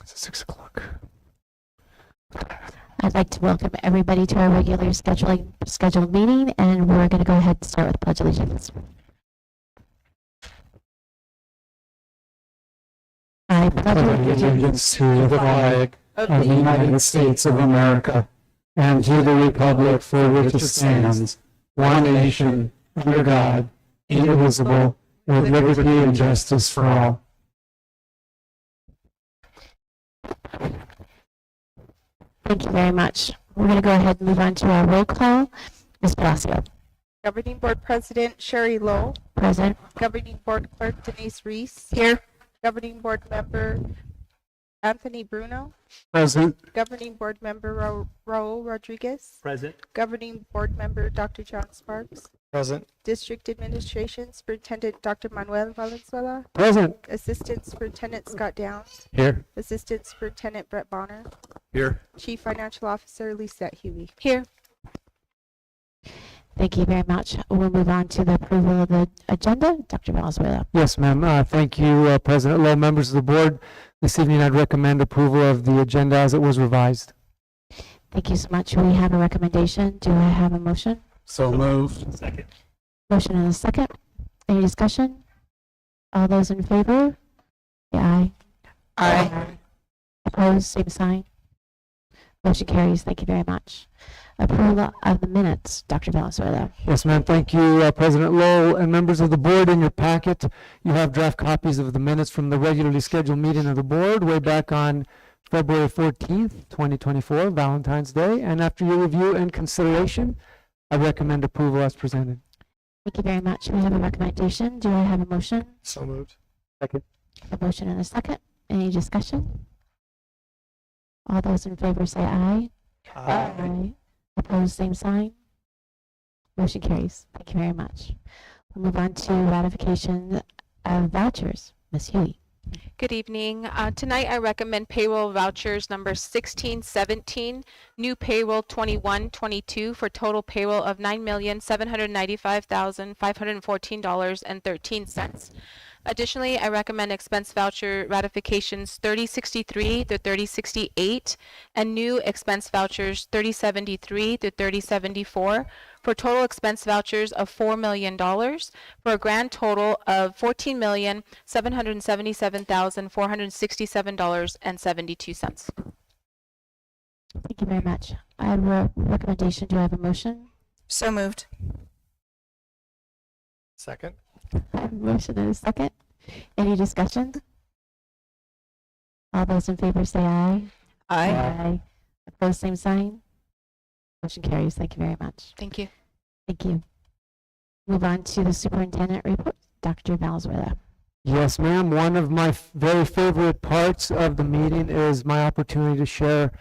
It's 6 o'clock. I'd like to welcome everybody to our regular scheduled meeting, and we're going to go ahead and start with the Pledge of Allegiance. I pledge Allegiance to the flag of the United States of America and to the republic for which it stands, one nation, under God, indivisible, with liberty and justice for all. Thank you very much. We're going to go ahead and move on to our roll call. Ms. Palacio. Governing Board President Sherry Lowe. Present. Governing Board Clerk Denise Reese. Here. Governing Board Member Anthony Bruno. Present. Governing Board Member Raul Rodriguez. Present. Governing Board Member Dr. John Sparks. Present. District Administration Superintendent Dr. Manuel Valenzuela. Present. Assistant Superintendent Scott Downs. Here. Assistant Superintendent Brett Bonner. Here. Chief Financial Officer Lisette Huey. Here. Thank you very much. We'll move on to the approval of the agenda. Dr. Valenzuela. Yes, ma'am. Thank you, President Lowe, members of the board. This evening, I'd recommend approval of the agenda as it was revised. Thank you so much. We have a recommendation. Do I have a motion? So moved. Second. Motion and a second. Any discussion? All those in favor? Say aye. Aye. Opposed? Same sign. Motion carries. Thank you very much. Approval of the minutes. Dr. Valenzuela. Yes, ma'am. Thank you, President Lowe, and members of the board. In your packet, you have draft copies of the minutes from the regularly scheduled meeting of the board way back on February 14th, 2024, Valentine's Day. And after your review and consideration, I recommend approval as presented. Thank you very much. We have a recommendation. Do I have a motion? So moved. Second. A motion and a second. Any discussion? All those in favor say aye. Aye. Opposed, same sign. Motion carries. Thank you very much. We'll move on to ratification of vouchers. Ms. Huey. Good evening. Tonight I recommend payroll vouchers number 1617, new payroll 2122 for total payroll of $9,795,514.13. Additionally, I recommend expense voucher ratifications 3063 through 3068 and new expense vouchers 3073 through 3074 for total expense vouchers of $4 million for a grand total of $14,777,467.72. Thank you very much. I have a recommendation. Do I have a motion? So moved. Second. I have a motion and a second. Any discussion? All those in favor say aye. Aye. Opposed, same sign. Motion carries. Thank you very much. Thank you. Thank you. Move on to the superintendent report. Dr. Valenzuela. Yes, ma'am. One of my very favorite parts of the meeting is my opportunity to share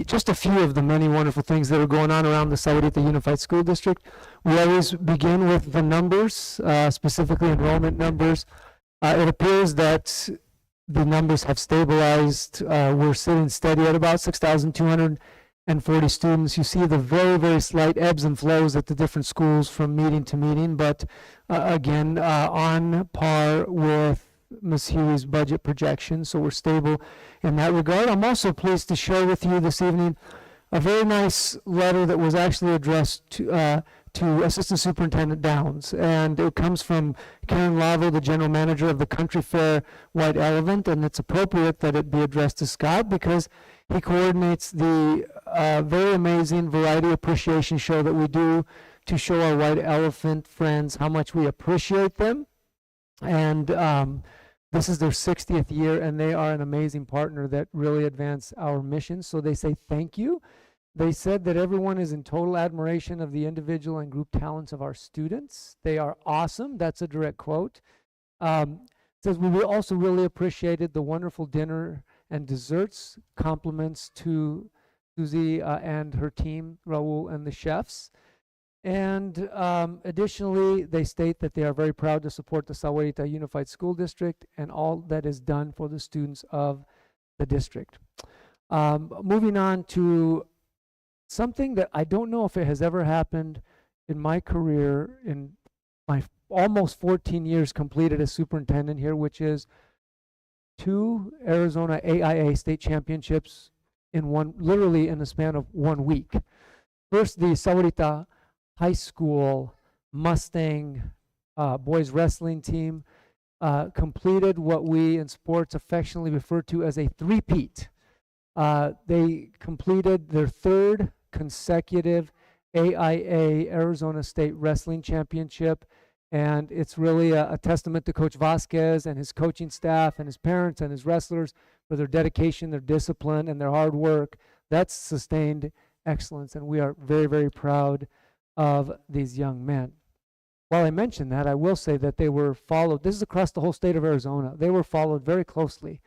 just a few of the many wonderful things that are going on around the Sahuarita Unified School District. We always begin with the numbers, specifically enrollment numbers. It appears that the numbers have stabilized. We're sitting steady at about 6,240 students. You see the very, very slight ebbs and flows at the different schools from meeting to meeting, but again, on par with Ms. Huey's budget projections, so we're stable in that regard. I'm also pleased to share with you this evening a very nice letter that was actually addressed to Assistant Superintendent Downs, and it comes from Karen Lavo, the General Manager of the Country Fair White Elephant, and it's appropriate that it be addressed to Scott because he coordinates the very amazing variety appreciation show that we do to show our White Elephant friends how much we appreciate them. And this is their 60th year, and they are an amazing partner that really advance our mission. So they say thank you. They said that everyone is in total admiration of the individual and group talents of our students. They are awesome. That's a direct quote. Says we also really appreciated the wonderful dinner and desserts. Compliments to Susie and her team, Raul and the chefs. And additionally, they state that they are very proud to support the Sahuarita Unified School District and all that is done for the students of the district. Moving on to something that I don't know if it has ever happened in my career, in my almost 14 years completed as superintendent here, which is 2 Arizona AIA state championships literally in the span of 1 week. First, the Sahuarita High School Mustang boys wrestling team completed what we in sports affectionately refer to as a three-peat. They completed their 3rd consecutive AIA Arizona State Wrestling Championship, and it's really a testament to Coach Vasquez and his coaching staff and his parents and his wrestlers for their dedication, their discipline, and their hard work. That's sustained excellence, and we are very, very proud of these young men. While I mentioned that, I will say that they were followed. This is across the whole state of Arizona. They were followed very closely,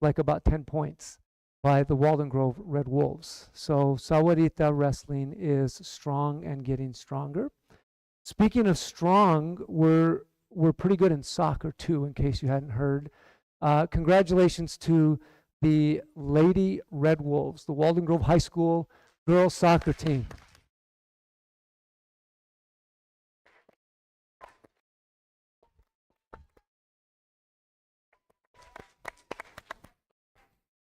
like about 10 points, by the Walden Grove Red Wolves. So Sahuarita wrestling is strong and getting stronger. Speaking of strong, we're pretty good in soccer too, in case you hadn't heard. Congratulations to the Lady Red Wolves, the Walden Grove High School girls soccer team.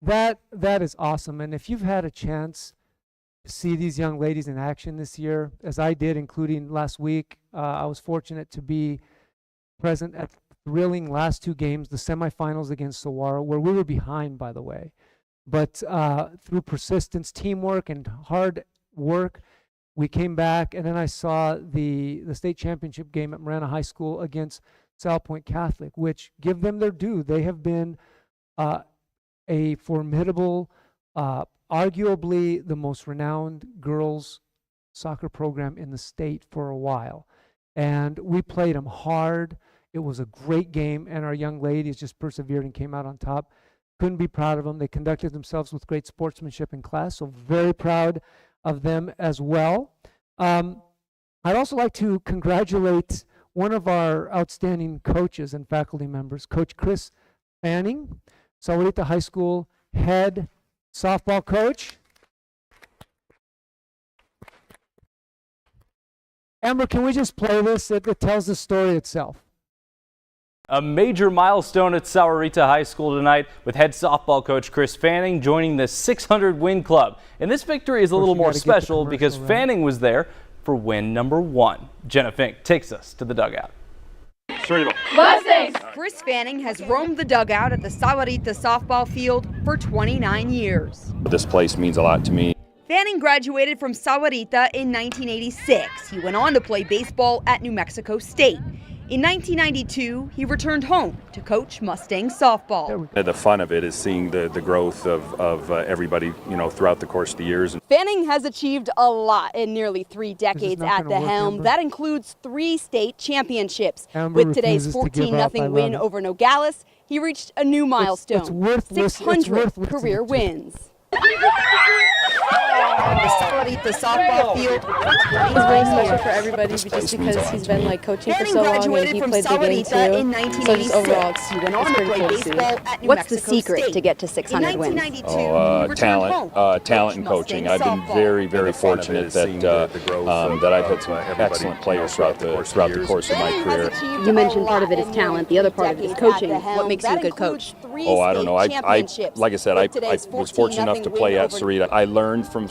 That is awesome. And if you've had a chance to see these young ladies in action this year, as I did, including last week, I was fortunate to be present at the thrilling last 2 games, the semifinals against Sahuarita, where we were behind, by the way. But through persistence, teamwork, and hard work, we came back. And then I saw the state championship game at Marana High School against South Point Catholic, which, give them their due, they have been a formidable, arguably the most renowned girls soccer program in the state for a while. And we played them hard. It was a great game, and our young ladies just persevered and came out on top. Couldn't be proud of them. They conducted themselves with great sportsmanship in class, so very proud of them as well. I'd also like to congratulate one of our outstanding coaches and faculty members, Coach Chris Fanning, Sahuarita High School head softball coach. Amber, can we just play this? It tells the story itself. A major milestone at Sahuarita High School tonight with head softball coach Chris Fanning joining the 600-win club. And this victory is a little more special because Fanning was there for win number 1. Jenna Fink takes us to the dugout. Mustangs! Chris Fanning has roamed the dugout at the Sahuarita softball field for 29 years. This place means a lot to me. Fanning graduated from Sahuarita in 1986. He went on to play baseball at New Mexico State. In 1992, he returned home to coach Mustang softball. The fun of it is seeing the growth of everybody, throughout the course of the years. Fanning has achieved a lot in nearly 3 decades at the helm. That includes 3 state championships. With today's 14-0 win over Nogales, he reached a new milestone, 600 career wins. The Sahuarita softball field. He's very special for everybody just because he's been coaching for so long and he played the game too. So just overall, it's pretty cool to see. What's the secret to get to 600 wins? Talent and coaching. I've been very, very fortunate that I've had some excellent players throughout the course of my career. You mentioned part of it is talent, the other part of it is coaching. What makes you a good coach? Oh, I don't know. Like I said, I was fortunate enough to play at Sahuarita. I learned from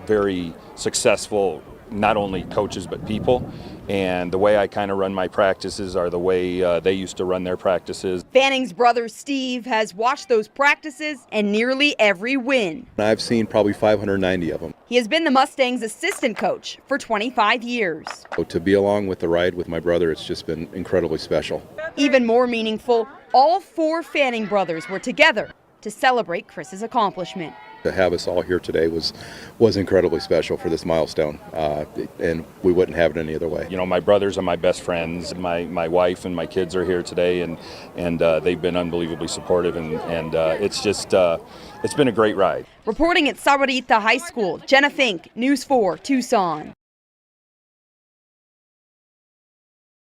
very successful, not only coaches, but people. And the way I kind of run my practices are the way they used to run their practices. Fanning's brother Steve has watched those practices and nearly every win. I've seen probably 590 of them. He has been the Mustangs' assistant coach for 25 years. So to be along with the ride with my brother, it's just been incredibly special. Even more meaningful, all 4 Fanning brothers were together to celebrate Chris's accomplishment. To have us all here today was incredibly special for this milestone, and we wouldn't have it any other way. My brothers are my best friends. My wife and my kids are here today, and they've been unbelievably supportive, and it's just it's been a great ride. Reporting at Sahuarita High School, Jenna Fink, News 4, Tucson.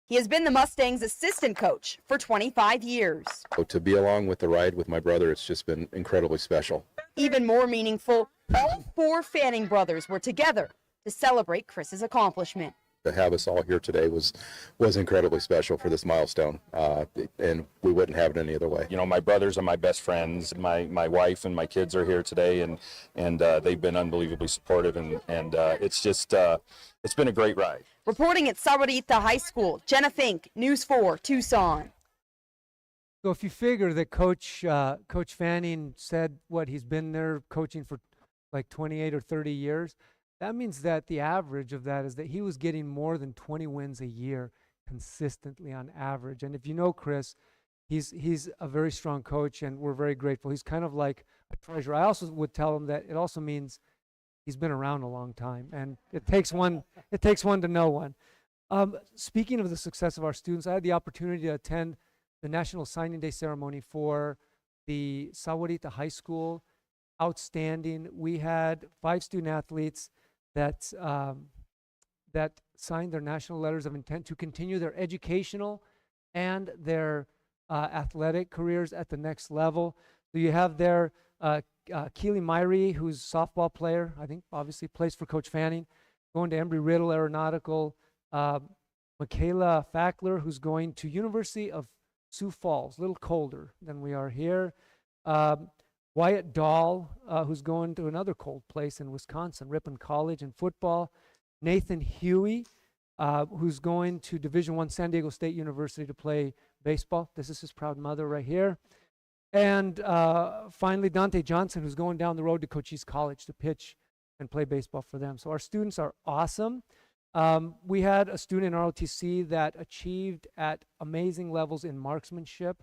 He has been the Mustangs' assistant coach for 25 years. So to be along with the ride with my brother, it's just been incredibly special. Even more meaningful, all 4 Fanning brothers were together to celebrate Chris's accomplishment. to have us all here today was incredibly special for this milestone, and we wouldn't have it any other way. You know, my brothers are my best friends. My wife and my kids are here today, and they've been unbelievably supportive, and it's just it's been a great ride. Reporting at Sahuarita High School, Jenna Fink, News 4, Tucson. So if you figure that Coach Fanning said he's been there coaching for like 28 or 30 years, that means that the average of that is that he was getting more than 20 wins a year consistently on average. And if you know Chris, he's a very strong coach, and we're very grateful. He's kind of like a treasure. I also would tell him that it also means he's been around a long time, and it takes one to know one. Speaking of the success of our students, I had the opportunity to attend the National Signing Day ceremony for the Sahuarita High School. Outstanding. We had 5 student athletes that signed their national letters of intent to continue their educational and their athletic careers at the next level. So you have there Keely Myrie, who's a softball player, I think obviously plays for Coach Fanning, going to Embry-Riddle Aeronautical. Michaela Fackler, who's going to University of Sioux Falls, a little colder than we are here. Wyatt Dahl, who's going to another cold place in Wisconsin, Ripon College in football. Nathan Huey, who's going to Division I San Diego State University to play baseball. This is his proud mother right here. And finally, Dante Johnson, who's going down the road to Cochise College to pitch and play baseball for them. So our students are awesome. We had a student in ROTC that achieved at amazing levels in marksmanship.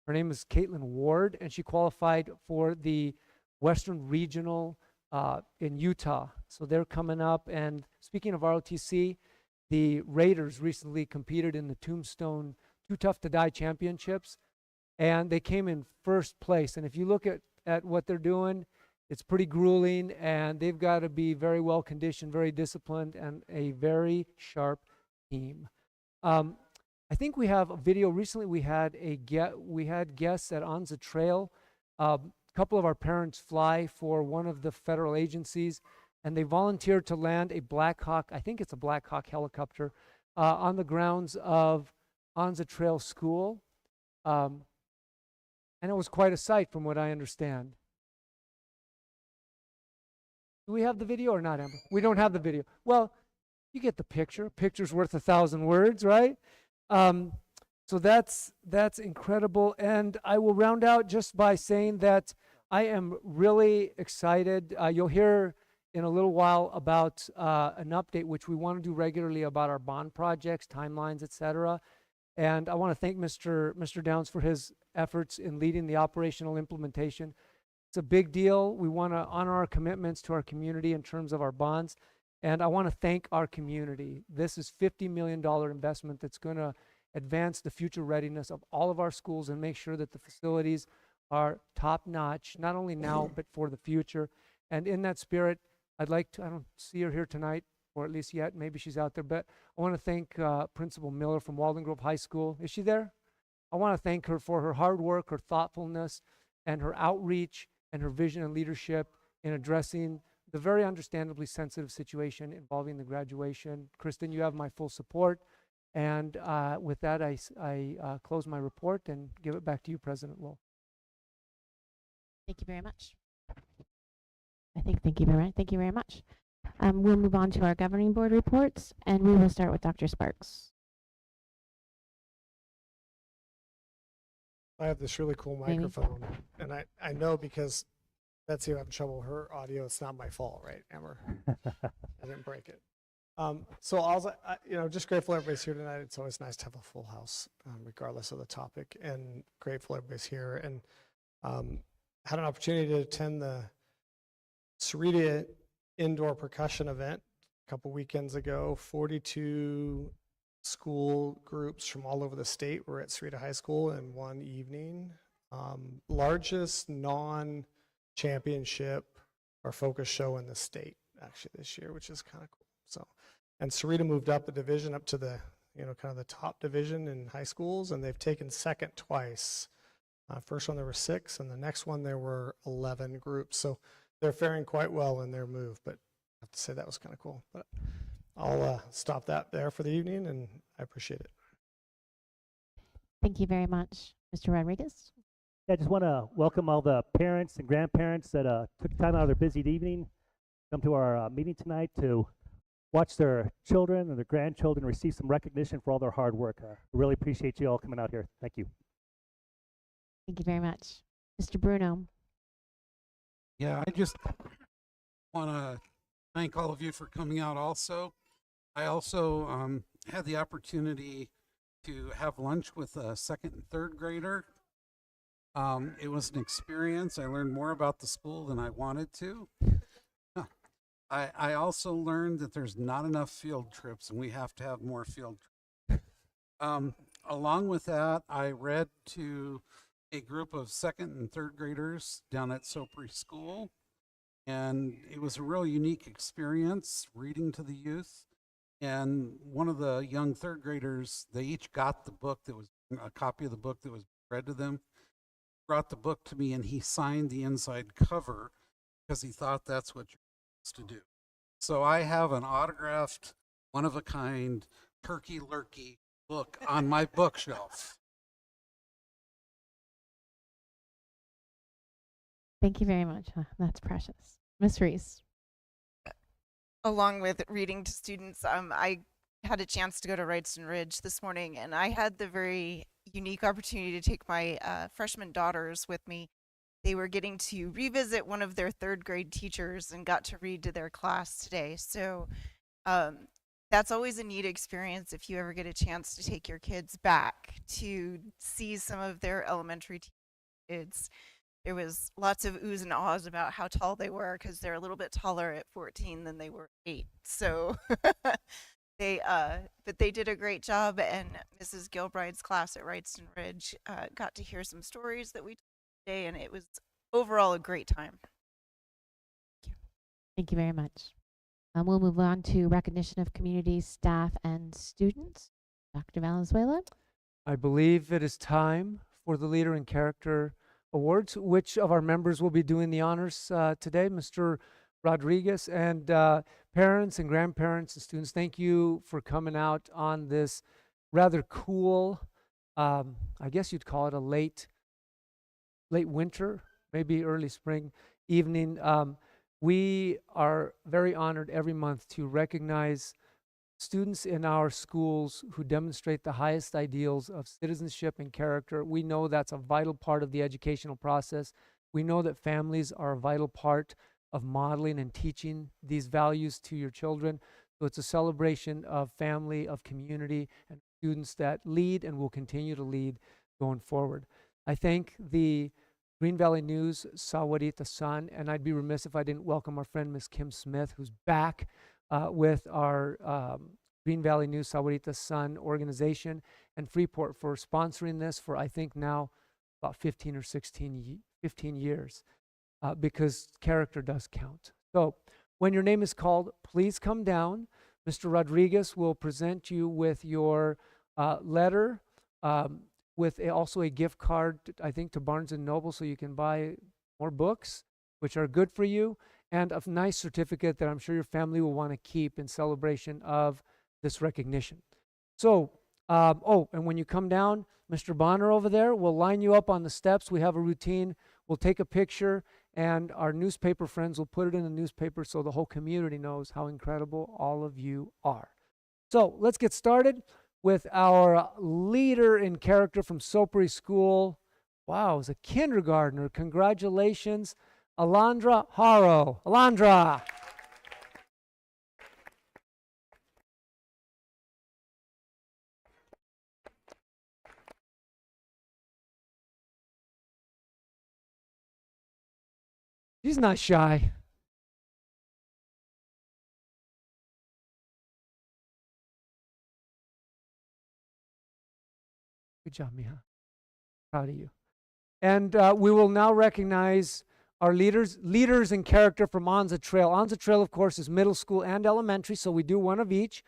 Her name is Caitlin Ward, and she qualified for the Western Regional in Utah. So they're coming up. And speaking of ROTC, the Raiders recently competed in the Tombstone Too Tough to Die Championships, and they came in first place. And if you look at what they're doing, it's pretty grueling, and they've got to be very well conditioned, very disciplined, and a very sharp team. I think we have a video. Recently, we had guests at Anza Trail. A couple of our parents fly for one of the federal agencies, and they volunteered to land a Black Hawk, I think it's a Black Hawk helicopter, on the grounds of Anza Trail School. And it was quite a sight from what I understand. Do we have the video or not, Amber? We don't have the video. Well, you get the picture. A picture's worth 1,000 words, right? So that's incredible. And I will round out just by saying that I am really excited. You'll hear in a little while about an update which we want to do regularly about our bond projects, timelines, etc. And I want to thank Mr. Downs for his efforts in leading the operational implementation. It's a big deal. We want to honor our commitments to our community in terms of our bonds. And I want to thank our community. This is $50 million investment that's going to advance the future readiness of all of our schools and make sure that the facilities are top notch, not only now, but for the future. And in that spirit, I'd like to, I don't see her here tonight, or at least yet, maybe she's out there, but I want to thank Principal Miller from Walden Grove High School. Is she there? I want to thank her for her hard work, her thoughtfulness, and her outreach and her vision and leadership in addressing the very understandably sensitive situation involving the graduation. Kristen, you have my full support. And with that, I close my report and give it back to you, President Lowell. Thank you very much. Thank you very much. We'll move on to our governing board reports, and we will start with Dr. Sparks. I have this really cool microphone, and I know because Betsy having trouble with her audio. It's not my fault, right, Amber? I didn't break it. So also, just grateful everybody's here tonight. It's always nice to have a full house, regardless of the topic, and grateful everybody's here. And had an opportunity to attend the Sahuarita indoor percussion event a couple weekends ago. 42 school groups from all over the state were at Sahuarita High School in one evening. Largest non-championship or focus show in the state actually this year, which is kind of cool. So, and Sahuarita moved up a division up to the, kind of the top division in high schools, and they've taken second twice. First one there were 6, and the next one there were 11 groups. So they're faring quite well in their move, but I have to say that was kind of cool. But I'll stop that there for the evening, and I appreciate it. Thank you very much. Mr. Rodriguez? I just want to welcome all the parents and grandparents that took time out of their busy evening, come to our meeting tonight to watch their children and their grandchildren receive some recognition for all their hard work. Really appreciate you all coming out here. Thank you. Thank you very much. Mr. Bruno? Yeah, I just want to thank all of you for coming out also. I also had the opportunity to have lunch with a second and third grader. It was an experience. I learned more about the school than I wanted to. I also learned that there's not enough field trips and we have to have more field trips. Along with that, I read to a group of second and third graders down at Sopri School, and it was a real unique experience reading to the youth. And one of the young third graders, they each got the book that was a copy of the book that was read to them, brought the book to me, and he signed the inside cover because he thought that's what you're supposed to do. So I have an autographed, one-of-a-kind, turkey-lurkey book on my bookshelf. Thank you very much. That's precious. Ms. Reese? Along with reading to students, I had a chance to go to Wrightston Ridge this morning, and I had the very unique opportunity to take my freshman daughters with me. They were getting to revisit one of their third grade teachers and got to read to their class today. So that's always a neat experience if you ever get a chance to take your kids back to see some of their elementary kids. There was lots of oohs and ahs about how tall they were because they're a little bit taller at 14 than they were 8. So but they did a great job, and Mrs. Gilbride's class at Wrightston Ridge got to hear some stories that we told today, and it was overall a great time. Thank you very much. We'll move on to recognition of community staff and students. Dr. Valenzuela? I believe it is time for the Leader in Character Awards. Which of our members will be doing the honors today? Mr. Rodriguez. And parents and grandparents and students, thank you for coming out on this rather cool, I guess you'd call it a late winter, maybe early spring evening. We are very honored every month to recognize students in our schools who demonstrate the highest ideals of citizenship and character. We know that's a vital part of the educational process. We know that families are a vital part of modeling and teaching these values to your children. So it's a celebration of family, of community, and students that lead and will continue to lead going forward. I thank the Green Valley News Sahuarita Sun, and I'd be remiss if I didn't welcome our friend Ms. Kim Smith, who's back with our Green Valley News Sahuarita Sun organization, and Freeport for sponsoring this for, I think, now about 15 or 15 years, because character does count. So when your name is called, please come down. Mr. Rodriguez will present you with your letter, with also a gift card, I think, to Barnes & Noble, so you can buy more books, which are good for you, and a nice certificate that I'm sure your family will want to keep in celebration of this recognition. So, and when you come down, Mr. Bonner over there will line you up on the steps. We have a routine. We'll take a picture, and our newspaper friends will put it in the newspaper so the whole community knows how incredible all of you are. So let's get started with our Leader in Character from Sopri School. Wow, as a kindergartner. Congratulations, Alondra Haro. Alondra. She's not shy. Good job, Miha. Proud of you. And we will now recognize our leaders in character from Anza Trail. Anza Trail, of course, is middle school and elementary, so we do one of each.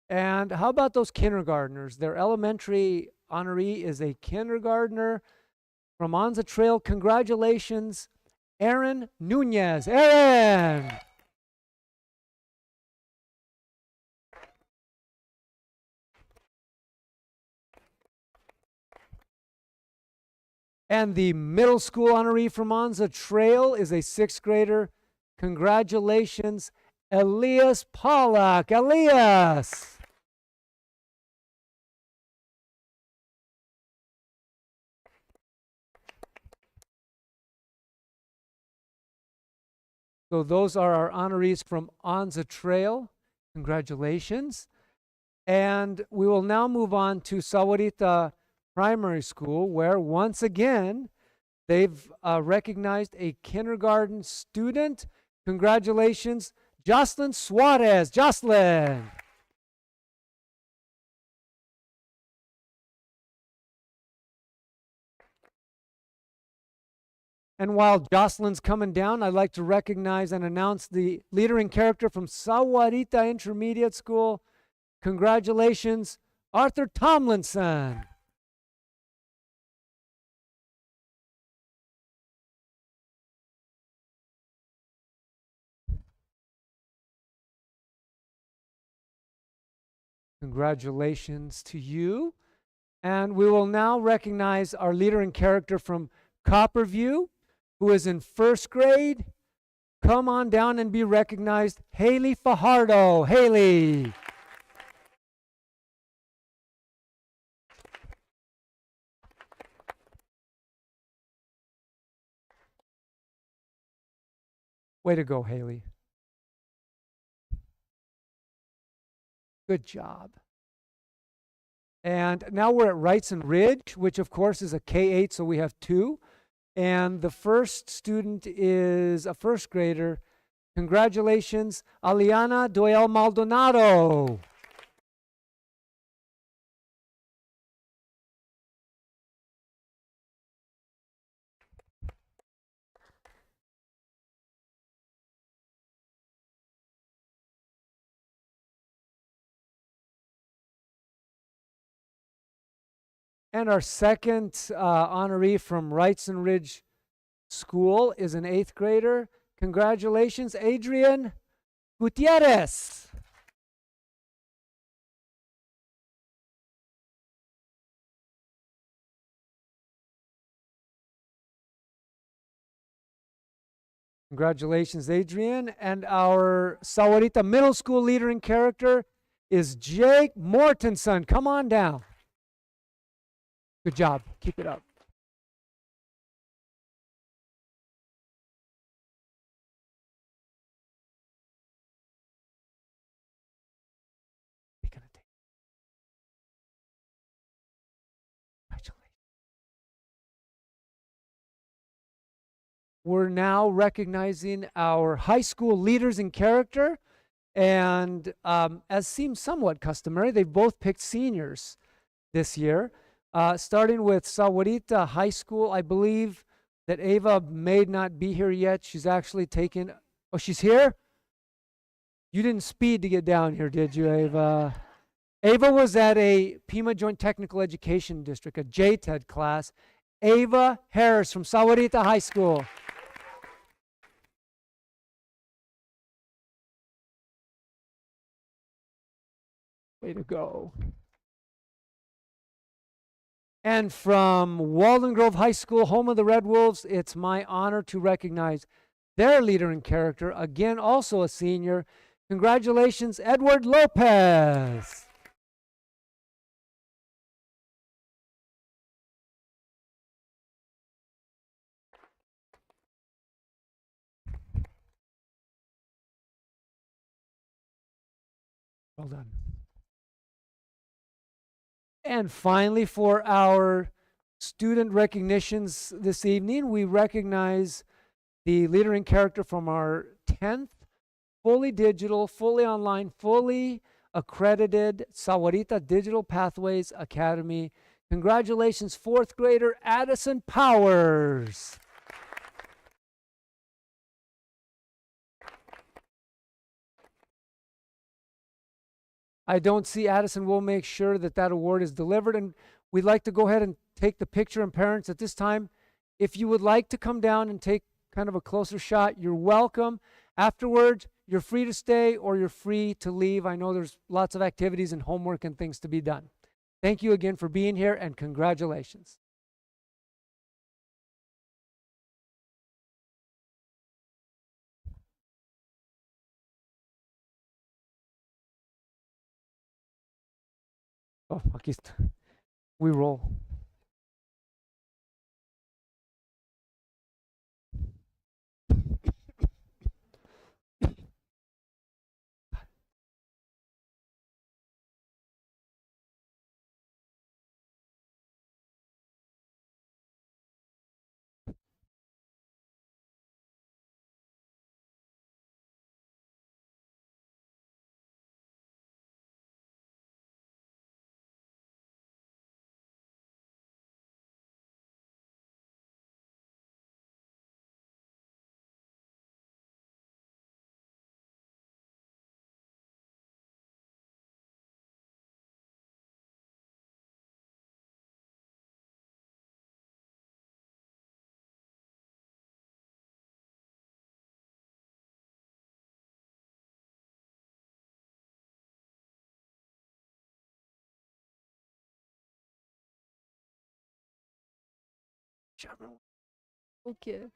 And how about those kindergartners? Their elementary honoree is a kindergartner from Anza Trail. Congratulations, Aaron Nunez. Aaron! And the middle school honoree from Monza Trail is a 6th grader. Congratulations, Elias Pollack. Elias! So those are our honorees from Onza Trail. Congratulations. And we will now move on to Sahuarita Primary School, where once again, they've recognized a kindergarten student. Congratulations, Jocelyn Suarez. Jocelyn. And while Jocelyn's coming down, I'd like to recognize and announce the leader in character from Sahuarita Intermediate School. Congratulations, Arthur Tomlinson. Congratulations to you. And we will now recognize our leader in character from Copperview, who is in 1st grade. Come on down and be recognized, Haley Fajardo. Haley. Way to go, Haley. Good job. And now we're at Wrightson Ridge, which of course is a K-8, so we have 2. And the first student is a 1st grader. Congratulations, Aliana Doyle Maldonado. And our second honoree from Wrightson Ridge School is an 8th grader. Congratulations, Adrian Gutierrez. Congratulations, Adrian. And our Sahuarita Middle School leader in character is Jake Mortensen. Come on down. Good job. Keep it up. We're now recognizing our high school leaders in character. And as seems somewhat customary, they've both picked seniors this year. Starting with Sahuarita High School, I believe that Ava may not be here yet. She's actually taken, oh, she's here? You didn't speed to get down here, did you, Ava? Ava was at a Pima Joint Technical Education District, a JTED class. Ava Harris from Sahuarita High School. Way to go. And from Walden Grove High School, home of the Red Wolves, it's my honor to recognize their leader in character, again, also a senior. Congratulations, Edward Lopez. Well done. And finally, for our student recognitions this evening, we recognize the leader in character from our 10th fully digital, fully online, fully accredited Sahuarita Digital Pathways Academy. Congratulations, 4th grader Addison Powers. I don't see Addison. We'll make sure that that award is delivered. And we'd like to go ahead and take the picture. And parents, at this time, if you would like to come down and take kind of a closer shot, you're welcome. Afterwards, you're free to stay or you're free to leave. I know there's lots of activities and homework and things to be done. Thank you again for being here and congratulations. Oh, aquí está. We roll. Okay.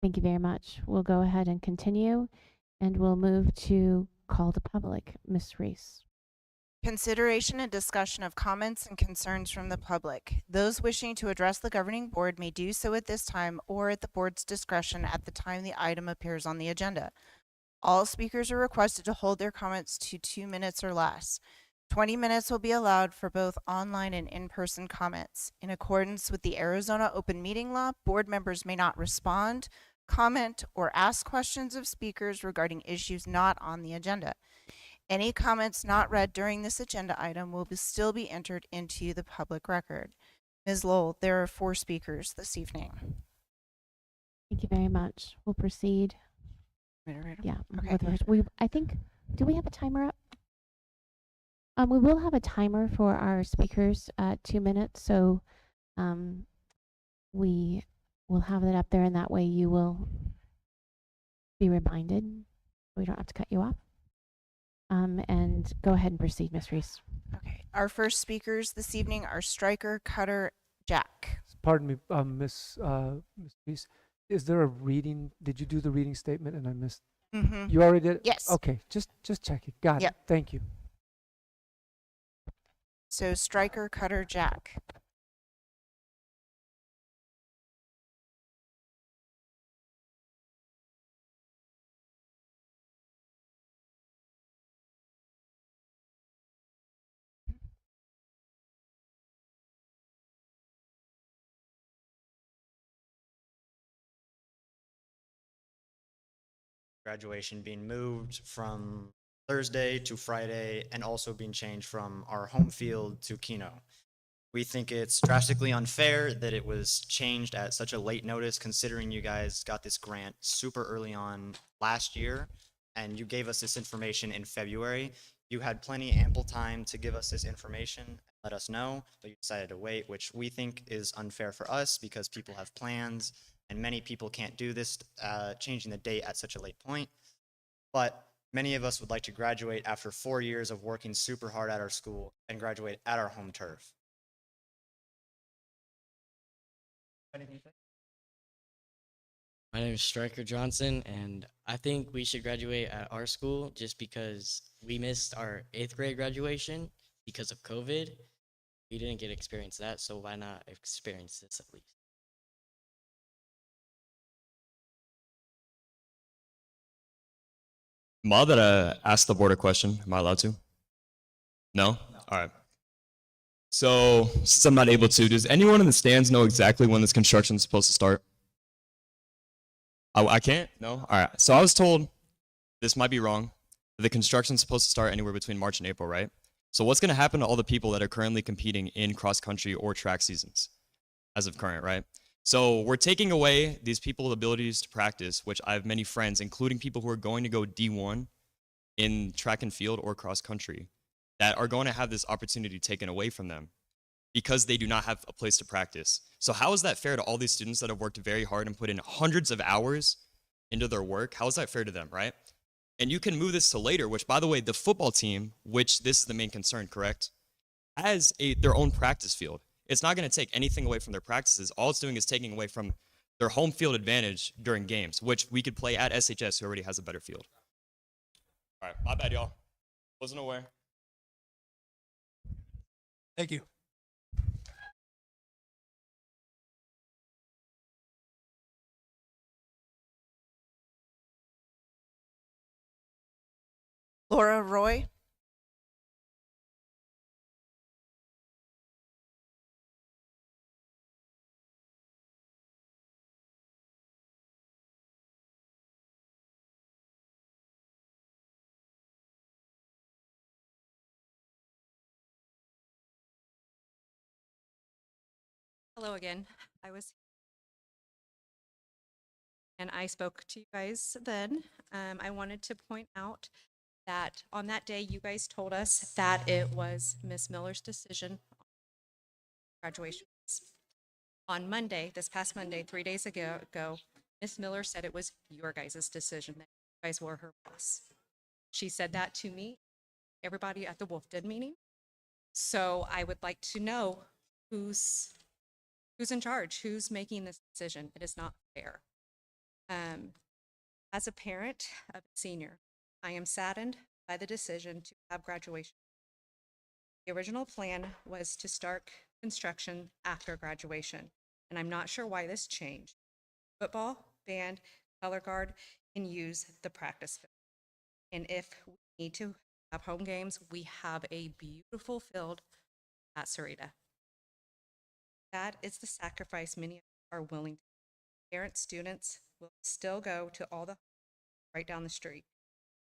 Thank you very much. We'll go ahead and continue, and we'll move to call to public. Ms. Reese. Consideration and discussion of comments and concerns from the public. Those wishing to address the governing board may do so at this time or at the board's discretion at the time the item appears on the agenda. All speakers are requested to hold their comments to 2 minutes or less. 20 minutes will be allowed for both online and in-person comments. In accordance with the Arizona Open Meeting Law, board members may not respond, comment, or ask questions of speakers regarding issues not on the agenda. Any comments not read during this agenda item will still be entered into the public record. Ms. Lowell, there are 4 speakers this evening. Thank you very much. We'll proceed. Yeah. Okay. I think, do we have a timer up? We will have a timer for our speakers at 2 minutes, so we will have it up there, and that way you will be reminded. We don't have to cut you off. And go ahead and proceed, Ms. Reese. Okay. Our first speakers this evening are Stryker, Cutter, Jack. Pardon me, Miss Reese. Is there a reading? Did you do the reading statement and I missed? Mm-hmm. You already did? Yes. Okay, just check it. Got Yep. it. Thank you. So Stryker, Cutter, Jack. Graduation being moved from Thursday to Friday and also being changed from our home field to Keno. We think it's drastically unfair that it was changed at such a late notice, considering you guys got this grant super early on last year, and you gave us this information in February. You had plenty ample time to give us this information, let us know, but you decided to wait, which we think is unfair for us because people have plans, and many people can't do this, changing the date at such a late point. But many of us would like to graduate after 4 years of working super hard at our school and graduate at our home turf. My name is Striker Johnson, and I think we should graduate at our school just because we missed our 8th grade graduation because of COVID. We didn't get to experience that, so why not experience this at least? Am I allowed to ask the board a question? Am I allowed to? No? All right. So, since I'm not able to, does anyone in the stands know exactly when this construction is supposed to start? I can't? No? All right. So I was told, this might be wrong, that the construction's supposed to start anywhere between March and April, right? So what's going to happen to all the people that are currently competing in cross-country or track seasons as of current, right? So we're taking away these people's abilities to practice, which I have many friends, including people who are going to go D1 in track and field or cross-country, that are going to have this opportunity taken away from them because they do not have a place to practice. So how is that fair to all these students that have worked very hard and put in hundreds of hours into their work? How is that fair to them, right? And you can move this to later, which, by the way, the football team, which this is the main concern, correct, has their own practice field. It's not going to take anything away from their practices. All it's doing is taking away from their home field advantage during games, which we could play at SHS, who already has a better field. All right, my bad, y'all. Wasn't aware. Thank you. Laura Roy. Hello again. And I spoke to you guys then. I wanted to point out that on that day, you guys told us that it was Miss Miller's decision on graduation. On Monday, this past Monday, 3 days ago, Miss Miller said it was your guys' decision, that you guys were her boss. She said that to me, everybody at the Wolf Den meeting. So I would like to know who's in charge, who's making this decision. It is not fair. As a parent of a senior, I am saddened by the decision to have graduation. The original plan was to start construction after graduation, and I'm not sure why this changed. Football, band, color guard can use the practice field. And if we need to have home games, we have a beautiful field at Sahuarita. That is the sacrifice many are willing to make. Parents, students will still go to all the right down the street.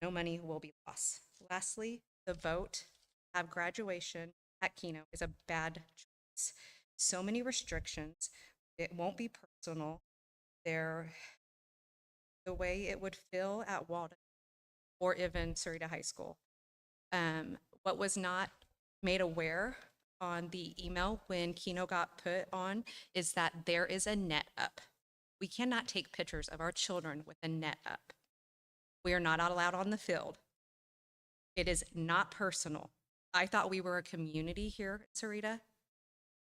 No money will be lost. Lastly, the vote to have graduation at Keno is a bad choice. So many restrictions. It won't be personal. The way it would feel at Walden or even Sahuarita High School. What was not made aware on the email when Keno got put on is that there is a net up. We cannot take pictures of our children with a net up. We are not allowed on the field. It is not personal. I thought we were a community here at Sahuarita,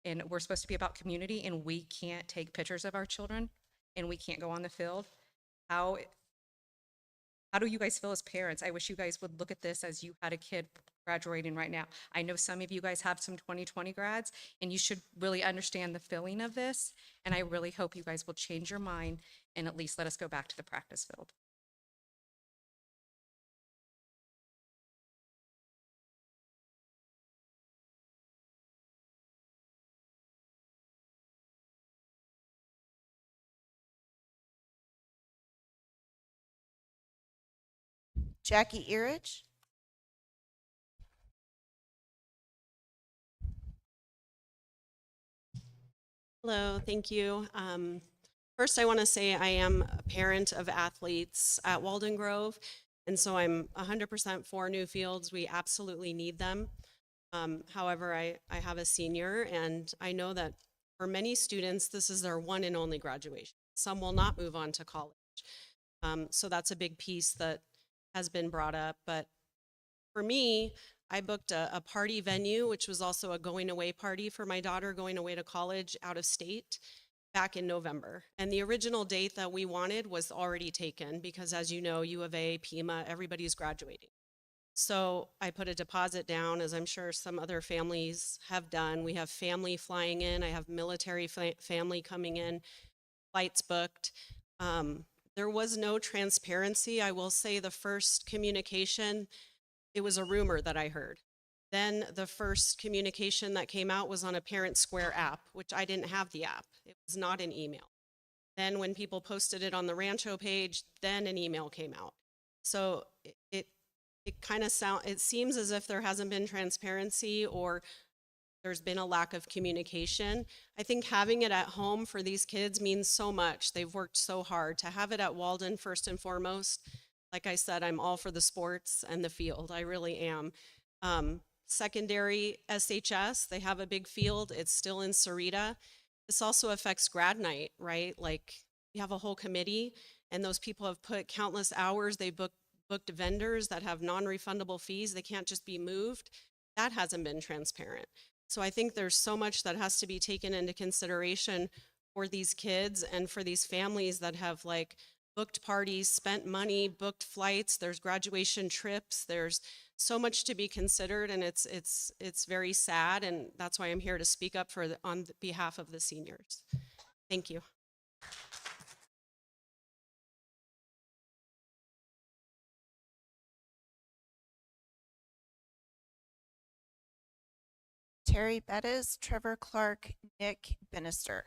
and we're supposed to be about community, and we can't take pictures of our children, and we can't go on the field. How do you guys feel as parents? I wish you guys would look at this as you had a kid graduating right now. I know some of you guys have some 2020 grads, and you should really understand the feeling of this, and I really hope you guys will change your mind and at least let us go back to the practice field. Jackie Ehrich. Hello, thank you. First, I want to say I am a parent of athletes at Walden Grove, and so I'm 100% for new fields. We absolutely need them. However, I have a senior, and I know that for many students, this is their one and only graduation. Some will not move on to college. So that's a big piece that has been brought up. But for me, I booked a party venue, which was also a going away party for my daughter going away to college out of state back in November. And the original date that we wanted was already taken because, as you know, U of A, Pima, everybody's graduating. So I put a deposit down, as I'm sure some other families have done. We have family flying in. I have military family coming in, flights booked. There was no transparency. I will say the first communication, it was a rumor that I heard. Then the first communication that came out was on a Parent Square app, which I didn't have the app. It was not an email. Then when people posted it on the Rancho page, then an email came out. So it kind of it seems as if there hasn't been transparency or there's been a lack of communication. I think having it at home for these kids means so much. They've worked so hard. To have it at Walden first and foremost, like I said, I'm all for the sports and the field. I really am. Secondary SHS, they have a big field. It's still in Sahuarita. This also affects grad night, right? Like we have a whole committee and those people have put countless hours. They booked vendors that have non-refundable fees. They can't just be moved. That hasn't been transparent. So I think there's so much that has to be taken into consideration for these kids and for these families that have like booked parties, spent money, booked flights, there's graduation trips, there's so much to be considered, and it's very sad, and that's why I'm here to speak up on behalf of the seniors. Thank you. Terry Bettis, Trevor Clark, Nick Binister.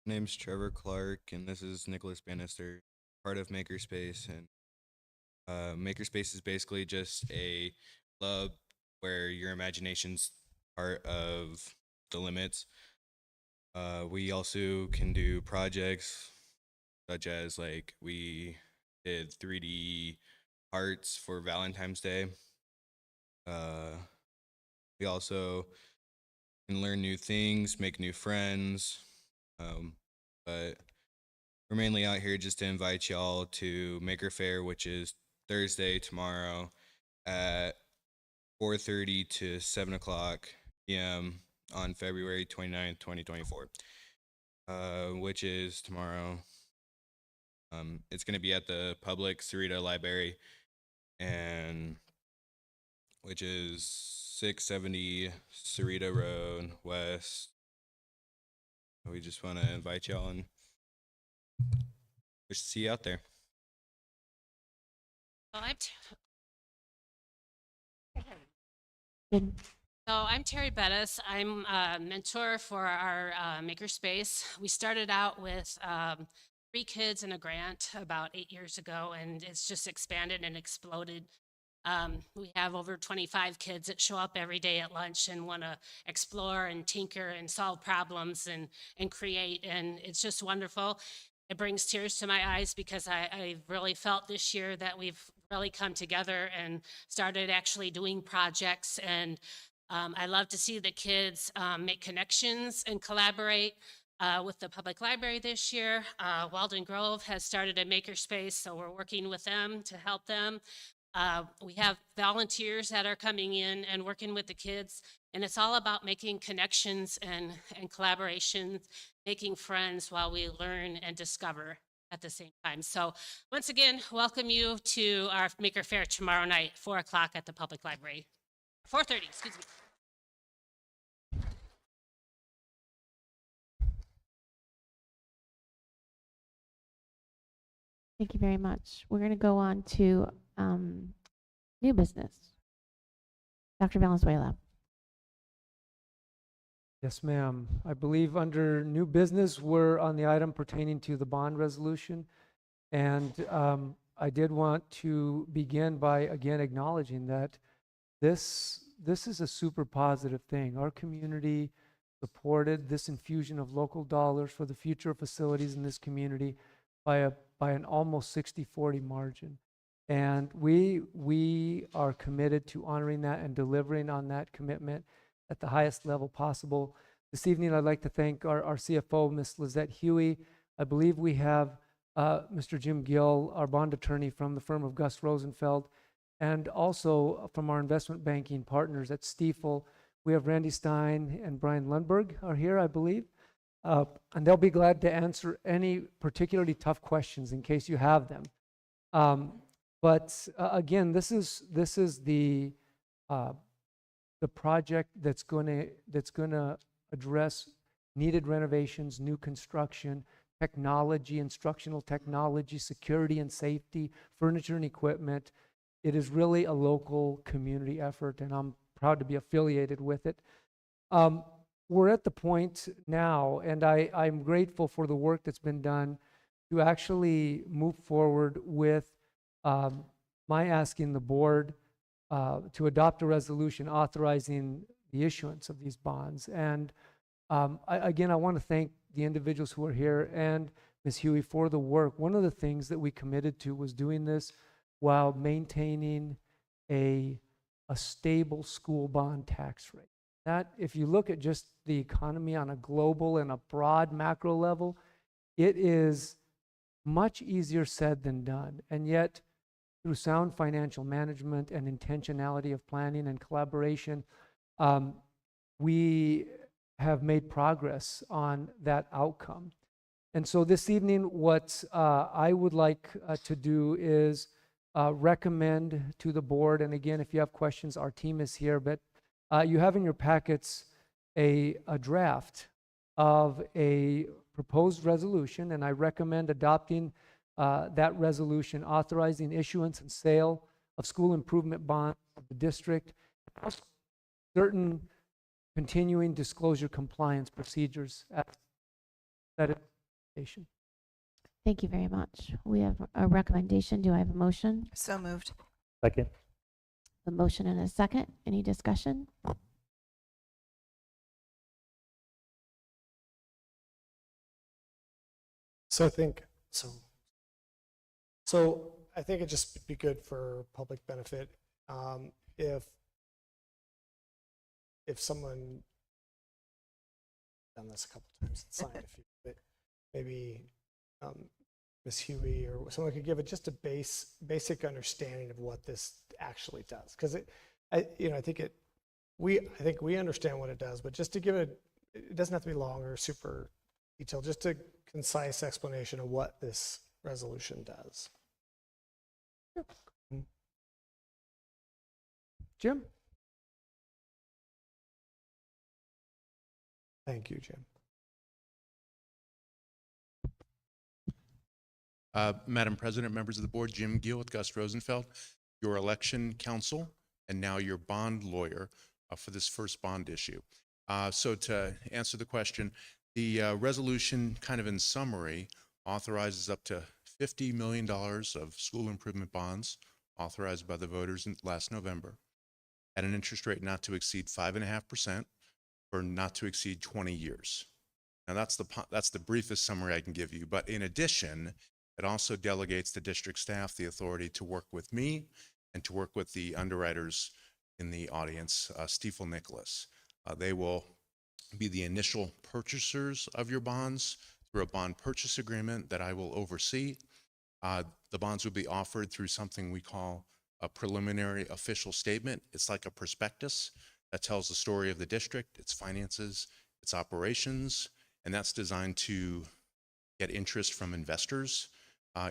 My name's Trevor Clark, and this is Nicholas Bannister, part of Makerspace. And Makerspace is basically just a club where your imagination's part of the limits. We also can do projects such as like we did 3D hearts for Valentine's Day. We also can learn new things, make new friends. But we're mainly out here just to invite y'all to Maker Fair, which is Thursday, tomorrow, at 4:30 to 7 o'clock p.m. on February 29th, 2024, which is tomorrow. It's going to be at the public Sahuarita Library, and which is 670 Sahuarita Road West. We just want to invite y'all and wish to see you out there. I'm Terry Bettis. I'm a mentor for our Makerspace. We started out with 3 kids and a grant about 8 years ago, and it's just expanded and exploded. We have over 25 kids that show up every day at lunch and want to explore and tinker and solve problems and create, and it's just wonderful. It brings tears to my eyes because I really felt this year that we've really come together and started actually doing projects, and I love to see the kids make connections and collaborate with the public library this year. Walden Grove has started a makerspace, so we're working with them to help them. We have volunteers that are coming in and working with the kids, and it's all about making connections and collaborations, making friends while we learn and discover at the same time. So once again, welcome you to our Maker Fair tomorrow night, 4 o'clock at the public library. 4:30, excuse me. Thank you very much. We're going to go on to new business. Dr. Valenzuela. Yes, ma'am. I believe under new business, we're on the item pertaining to the bond resolution. And I did want to begin by again acknowledging that this is a super positive thing. Our community supported this infusion of local dollars for the future of facilities in this community by an almost 60-40 margin. And we are committed to honoring that and delivering on that commitment at the highest level possible. This evening, I'd like to thank our CFO, Ms. Lizette Huey. I believe we have Mr. Jim Gill, our bond attorney from the firm of Gus Rosenfeld, and also from our investment banking partners at Stifel. We have Randy Stein and Brian Lundberg are here, I believe. And they'll be glad to answer any particularly tough questions in case you have them. But again, this is the project that's going to address needed renovations, new construction, technology, instructional technology, security and safety, furniture and equipment. It is really a local community effort, and I'm proud to be affiliated with it. We're at the point now, and I'm grateful for the work that's been done to actually move forward with my asking the board to adopt a resolution authorizing the issuance of these bonds. And again, I want to thank the individuals who are here and Ms. Huey for the work. One of the things that we committed to was doing this while maintaining a stable school bond tax rate. That, if you look at just the economy on a global and a broad macro level, it is much easier said than done. And yet, through sound financial management and intentionality of planning and collaboration, we have made progress on that outcome. And so this evening, what I would like to do is recommend to the board, and again, if you have questions, our team is here, but you have in your packets a draft of a proposed resolution, and I recommend adopting that resolution authorizing issuance and sale of school improvement bonds of the district, certain continuing disclosure compliance procedures at that information. Thank you very much. We have a recommendation. Do I have a motion? So moved. Second. A motion and a second. Any discussion? So I think it'd just be good for public benefit if someone done this a couple times and signed a few, but maybe Ms. Huey or someone could give it just a basic understanding of what this actually does, because I think we understand what it does, but just to give it doesn't have to be long or super detailed, just a concise explanation of what this resolution does. Jim? Thank you, Jim. Madam President, members of the board, Jim Gill with Gus Rosenfeld, your election counsel, and now your bond lawyer for this first bond issue. So to answer the question, the resolution, kind of in summary, authorizes up to $50 million of school improvement bonds authorized by the voters last November at an interest rate not to exceed 5.5% for not to exceed 20 years. Now that's the briefest summary I can give you, but in addition, it also delegates the district staff the authority to work with me and to work with the underwriters in the audience, Stifel Nicholas. They will be the initial purchasers of your bonds through a bond purchase agreement that I will oversee. The bonds will be offered through something we call a preliminary official statement. It's like a prospectus that tells the story of the district, its finances, its operations, and that's designed to get interest from investors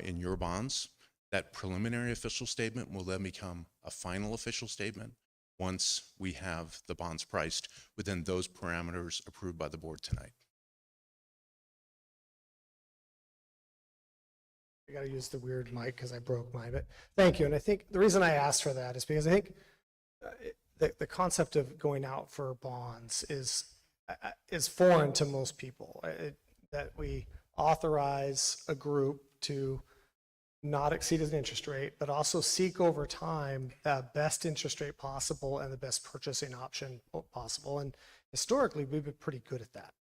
in your bonds. That preliminary official statement will then become a final official statement once we have the bonds priced within those parameters approved by the board tonight. I got to use the weird mic because I broke mine, but thank you. And I think the reason I asked for that is because I think the concept of going out for bonds is foreign to most people. That we authorize a group to not exceed an interest rate, but also seek over time the best interest rate possible and the best purchasing option possible. And historically, we've been pretty good at that.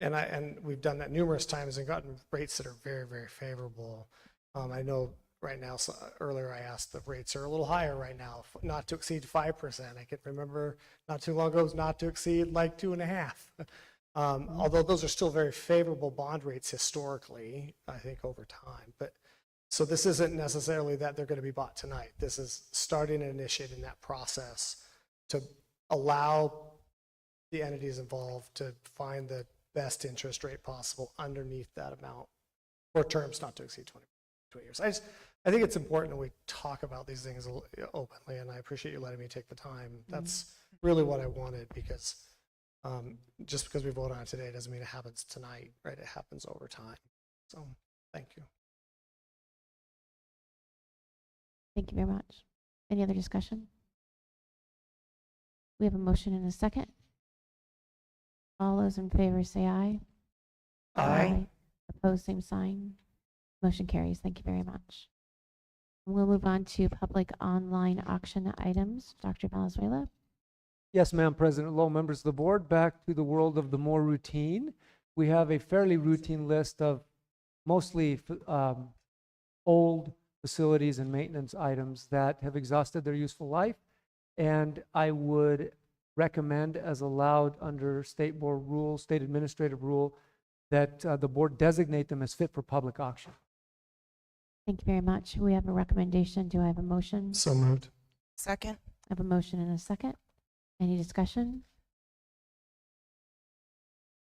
And we've done that numerous times and gotten rates that are very, very favorable. I know right now, so earlier I asked, the rates are a little higher right now, not to exceed 5%. I can remember not too long ago, it was not to exceed like 2.5%. Although those are still very favorable bond rates historically, I think over time. But so this isn't necessarily that they're going to be bought tonight. This is starting and initiating that process to allow the entities involved to find the best interest rate possible underneath that amount for terms not to exceed 20 years. I think it's important that we talk about these things openly, and I appreciate you letting me take the time. That's really what I wanted, because just because we vote on it today doesn't mean it happens tonight, right? It happens over time. So thank you. Thank you very much. Any other discussion? We have a motion and a second. All those in favor say aye. Aye. Opposed, same sign. Motion carries. Thank you very much. We'll move on to public online auction items. Dr. Valenzuela. Yes, ma'am, President Lowe, members of the board, back to the world of the more routine. We have a fairly routine list of mostly old facilities and maintenance items that have exhausted their useful life. And I would recommend, as allowed under state board rule, state administrative rule, that the board designate them as fit for public auction. Thank you very much. We have a recommendation. Do I have a motion? So moved. Second. I have a motion and a second. Any discussion?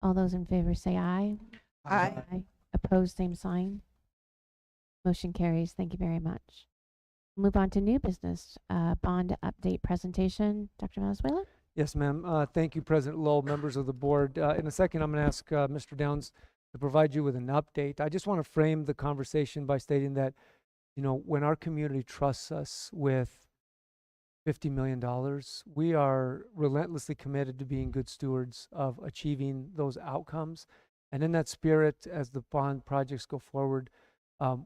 All those in favor say aye. Aye. Opposed, same sign. Motion carries. Thank you very much. Move on to new business, bond update presentation. Dr. Valenzuela? Yes, ma'am. Thank you, President Lowe, members of the board. In a second, I'm going to ask Mr. Downs to provide you with an update. I just want to frame the conversation by stating that, you know, when our community trusts us with $50 million, we are relentlessly committed to being good stewards of achieving those outcomes. And in that spirit, as the bond projects go forward,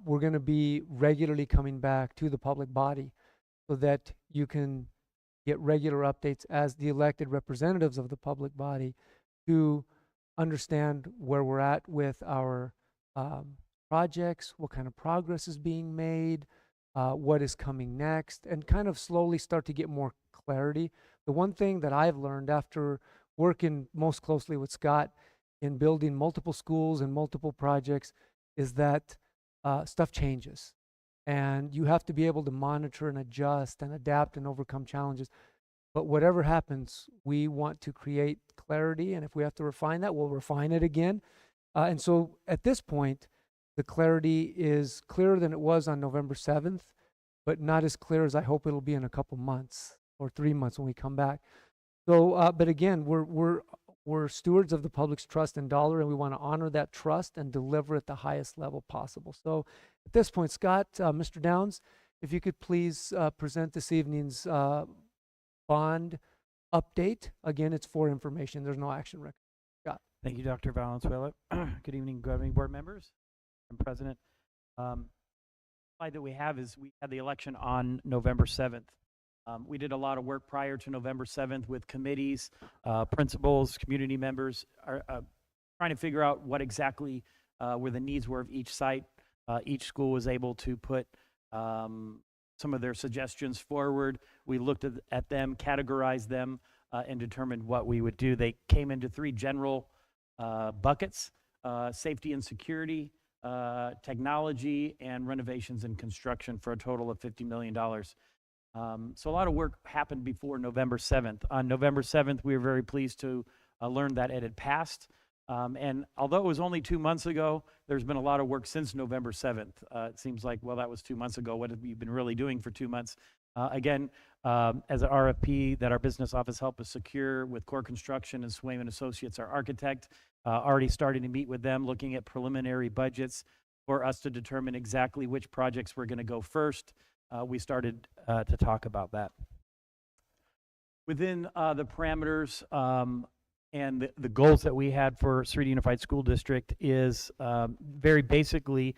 we're going to be regularly coming back to the public body so that you can get regular updates as the elected representatives of the public body to understand where we're at with our projects, what kind of progress is being made, what is coming next, and kind of slowly start to get more clarity. The one thing that I've learned after working most closely with Scott in building multiple schools and multiple projects is that stuff changes. And you have to be able to monitor and adjust and adapt and overcome challenges. But whatever happens, we want to create clarity. And if we have to refine that, we'll refine it again. And so at this point, the clarity is clearer than it was on November 7th, but not as clear as I hope it'll be in a couple months or 3 months when we come back. So, but again, we're stewards of the public's trust and dollar, and we want to honor that trust and deliver at the highest level possible. So at this point, Scott, Mr. Downs, if you could please present this evening's bond update. Again, it's for information. There's no action record. Scott. Thank you, Dr. Valenzuela. Good evening, governing board members and president. Slide that we have is we had the election on November 7th. We did a lot of work prior to November 7th with committees, principals, community members, trying to figure out what exactly were the needs were of each site. Each school was able to put some of their suggestions forward. We looked at them, categorized them, and determined what we would do. They came into 3 general buckets: safety and security, technology, and renovations and construction, for a total of $50 million. So a lot of work happened before November 7th. On November 7th, we were very pleased to learn that it had passed. And although it was only 2 months ago, there's been a lot of work since November 7th. It seems like, well, that was 2 months ago. What have you been really doing for 2 months? Again, as an RFP that our business office helped us secure with Core Construction and Swayman Associates, our architect, already starting to meet with them, looking at preliminary budgets for us to determine exactly which projects we're going to go first. We started to talk about that. Within the parameters and the goals that we had for Sahuarita Unified School District is very basically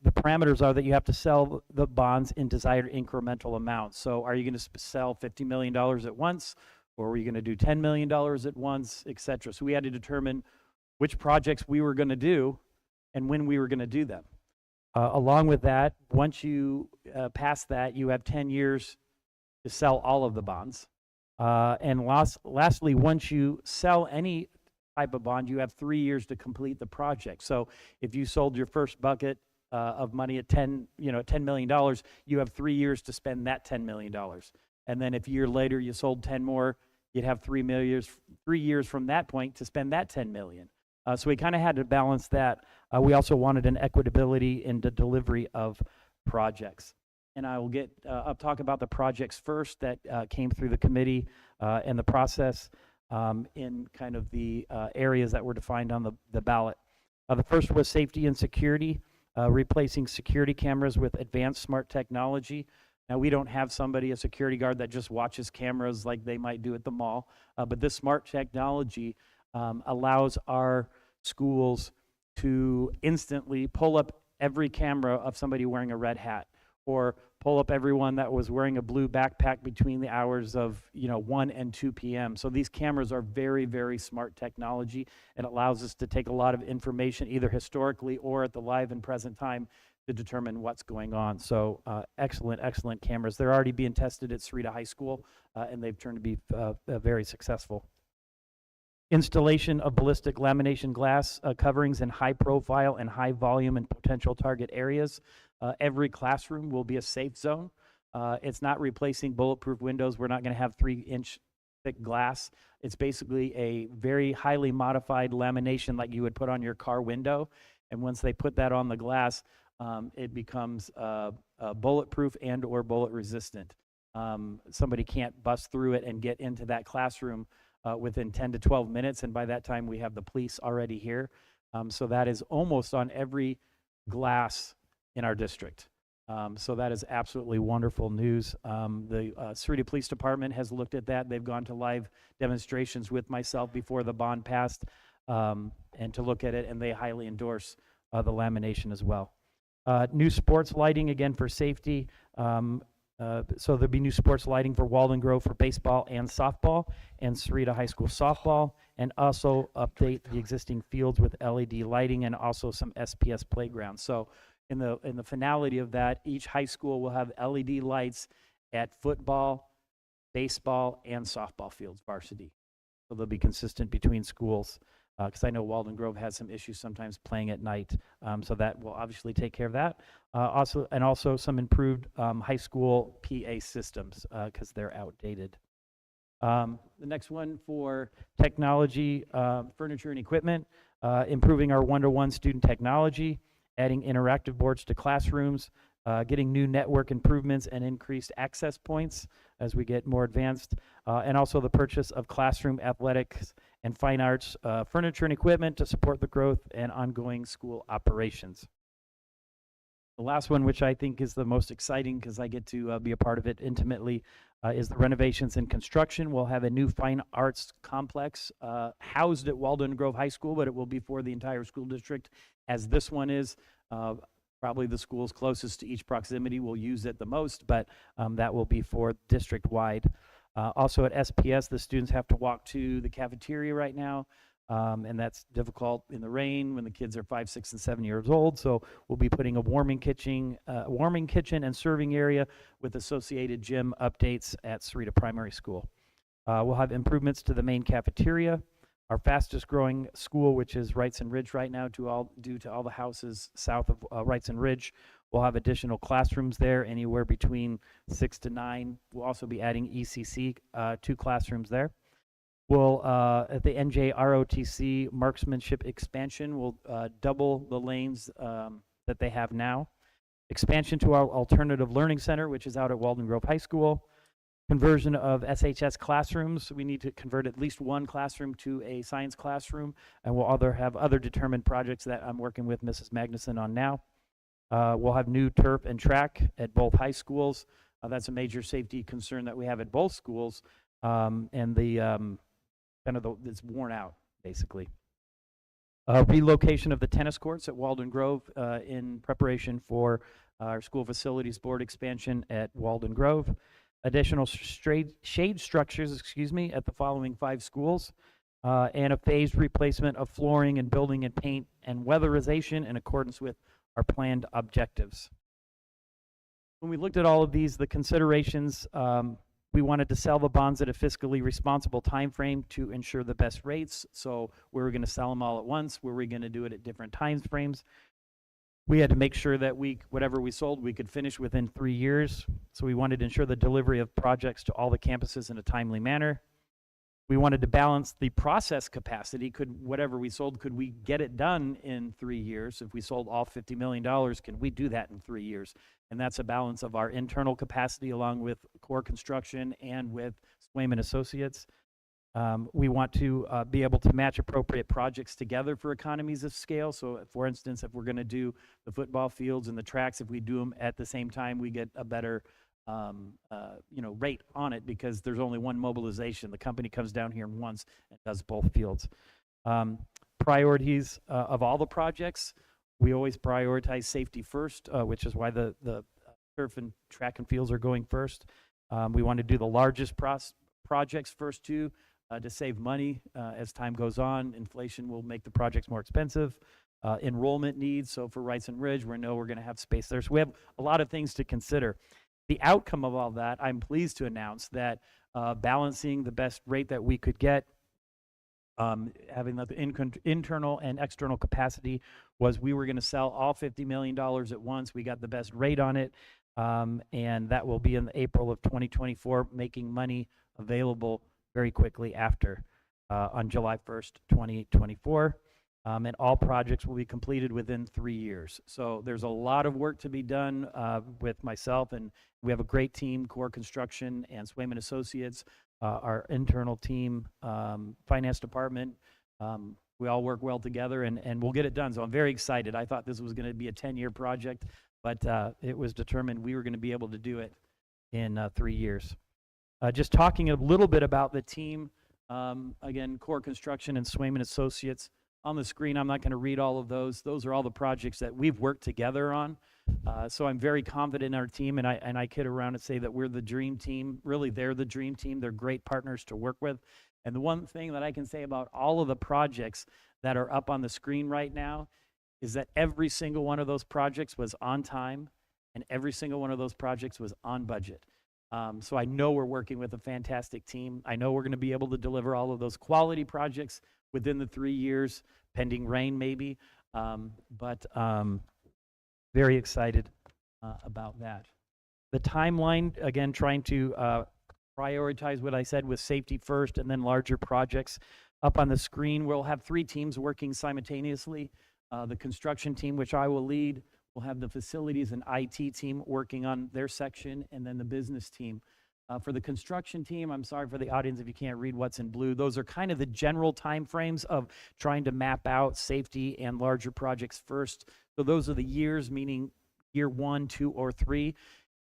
The parameters are that you have to sell the bonds in desired incremental amounts. So are you going to sell $50 million at once, or are you going to do $10 million at once, et cetera? So we had to determine which projects we were going to do and when we were going to do them. Along with that, once you pass that, you have 10 years to sell all of the bonds. And lastly, once you sell any type of bond, you have 3 years to complete the project. So if you sold your first bucket of money at $10 million, you have 3 years to spend that $10 million. And then if a year later you sold 10 more, you'd have 3 years from that point to spend that 10 million. So we kind of had to balance that. We also wanted an equitability in the delivery of projects. And I will I'll talk about the projects first that came through the committee and the process in kind of the areas that were defined on the ballot. The first was safety and security, replacing security cameras with advanced smart technology. Now, we don't have a security guard that just watches cameras like they might do at the mall, but this smart technology allows our schools to instantly pull up every camera of somebody wearing a red hat, or pull up everyone that was wearing a blue backpack between the hours of 1 and 2 p.m. So these cameras are very, very smart technology. It allows us to take a lot of information either historically or at the live and present time to determine what's going on. So excellent, excellent cameras. They're already being tested at Sahuarita High School, and they've turned to be very successful. Installation of ballistic lamination glass coverings in high profile and high volume and potential target areas. Every classroom will be a safe zone. It's not replacing bulletproof windows. We're not going to have 3-inch thick glass. It's basically a very highly modified lamination like you would put on your car window. And once they put that on the glass, it becomes bulletproof and or bullet resistant. Somebody can't bust through it and get into that classroom within 10 to 12 minutes, and by that time we have the police already here. So that is almost on every glass in our district. So that is absolutely wonderful news. The Sahuarita Police Department has looked at that. They've gone to live demonstrations with myself before the bond passed and to look at it, and they highly endorse the lamination as well. New sports lighting, again, for safety. So there'll be new sports lighting for Walden Grove for baseball and softball, and Sahuarita High School softball, and also update the existing fields with LED lighting and also some SPS playgrounds. So in the finality of that, each high school will have LED lights at football, baseball, and softball fields, varsity. So they'll be consistent between schools, because I know Walden Grove has some issues sometimes playing at night. So that will obviously take care of that. Also some improved high school PA systems, because they're outdated. The next one for technology, furniture and equipment, improving our one-to-one student technology, adding interactive boards to classrooms, getting new network improvements and increased access points as we get more advanced, and also the purchase of classroom athletics and fine arts furniture and equipment to support the growth and ongoing school operations. The last one, which I think is the most exciting because I get to be a part of it intimately, is the renovations and construction. We'll have a new fine arts complex housed at Walden Grove High School, but it will be for the entire school district, as this one is. Probably the schools closest to each proximity will use it the most, but that will be for district-wide. Also at SPS, the students have to walk to the cafeteria right now, and that's difficult in the rain when the kids are 5, 6, and 7 years old. So we'll be putting a warming kitchen and serving area with associated gym updates at Sahuarita Primary School. We'll have improvements to the main cafeteria. Our fastest growing school, which is Wrightson Ridge right now, due to all the houses south of Wrightson Ridge, we'll have additional classrooms there, anywhere between 6 to 9. We'll also be adding ECC, 2 classrooms there. We'll, at the NJ ROTC marksmanship expansion, we'll double the lanes that they have now. Expansion to our alternative learning center, which is out at Walden Grove High School. Conversion of SHS classrooms. We need to convert at least one classroom to a science classroom, and we'll have other determined projects that I'm working with Mrs. Magnuson on now. We'll have new turf and track at both high schools. That's a major safety concern that we have at both schools, and it's worn out, basically. Relocation of the tennis courts at Walden Grove in preparation for our school facilities board expansion at Walden Grove. Additional shade structures, at the following 5 schools, and a phased replacement of flooring and building and paint and weatherization in accordance with our planned objectives. When we looked at all of these, the considerations, we wanted to sell the bonds at a fiscally responsible time frame to ensure the best rates. So we were going to sell them all at once. Were we going to do it at different time frames? We had to make sure that whatever we sold, we could finish within 3 years. So we wanted to ensure the delivery of projects to all the campuses in a timely manner. We wanted to balance the process capacity. Whatever we sold, could we get it done in 3 years? If we sold all $50 million, can we do that in 3 years? And that's a balance of our internal capacity along with core construction and with Swayman Associates. We want to be able to match appropriate projects together for economies of scale. So for instance, if we're going to do the football fields and the tracks, if we do them at the same time, we get a better rate on it because there's only one mobilization. The company comes down here once and does both fields. Priorities of all the projects, we always prioritize safety first, which is why the turf and track and fields are going first. We want to do the largest projects first too, to save money as time goes on. Inflation will make the projects more expensive. Enrollment needs, so for Rice and Ridge, we know we're going to have space there. So we have a lot of things to consider. The outcome of all that, I'm pleased to announce that balancing the best rate that we could get, having the internal and external capacity, was we were going to sell all $50 million at once. We got the best rate on it, and that will be in April of 2024, making money available very quickly after on July 1st, 2024. And all projects will be completed within 3 years. So there's a lot of work to be done with myself, and we have a great team, Core Construction and Swayman Associates, our internal team, finance department. We all work well together, and we'll get it done. So I'm very excited. I thought this was going to be a 10-year project, but it was determined we were going to be able to do it in 3 years. Just talking a little bit about the team, again, Core Construction and Swayman Associates. On the screen, I'm not going to read all of those. Those are all the projects that we've worked together on. So I'm very confident in our team, and I kid around and say that we're the dream team. Really, they're the dream team. They're great partners to work with. And the one thing that I can say about all of the projects that are up on the screen right now is that every single one of those projects was on time, and every single one of those projects was on budget. So I know we're working with a fantastic team. I know we're going to be able to deliver all of those quality projects within the 3 years, pending rain maybe, but very excited about that. The timeline, again, trying to prioritize what I said with safety first and then larger projects. Up on the screen, we'll have 3 teams working simultaneously. The construction team, which I will lead, will have the facilities and IT team working on their section, and then the business team. For the construction team, I'm sorry for the audience if you can't read what's in blue. Those are kind of the general time frames of trying to map out safety and larger projects first. So those are the years, meaning year 1, 2, or 3.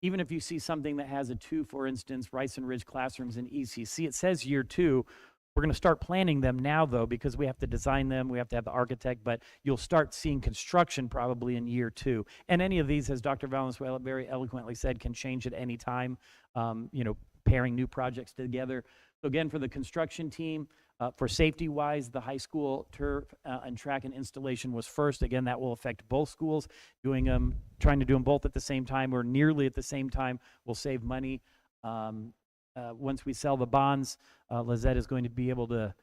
Even if you see something that has a 2, for instance, Rice and Ridge classrooms in ECC, it says year 2. We're going to start planning them now, though, because we have to design them. We have to have the architect, but you'll start seeing construction probably in year 2. And any of these, as Dr. Valenzuela very eloquently said, can change at any time, pairing new projects together. So again, for the construction team, for safety-wise, the high school turf and track and installation was first. Again, that will affect both schools. Trying to do them both at the same time or nearly at the same time will save money. Once we sell the bonds, Lizette is going to be able to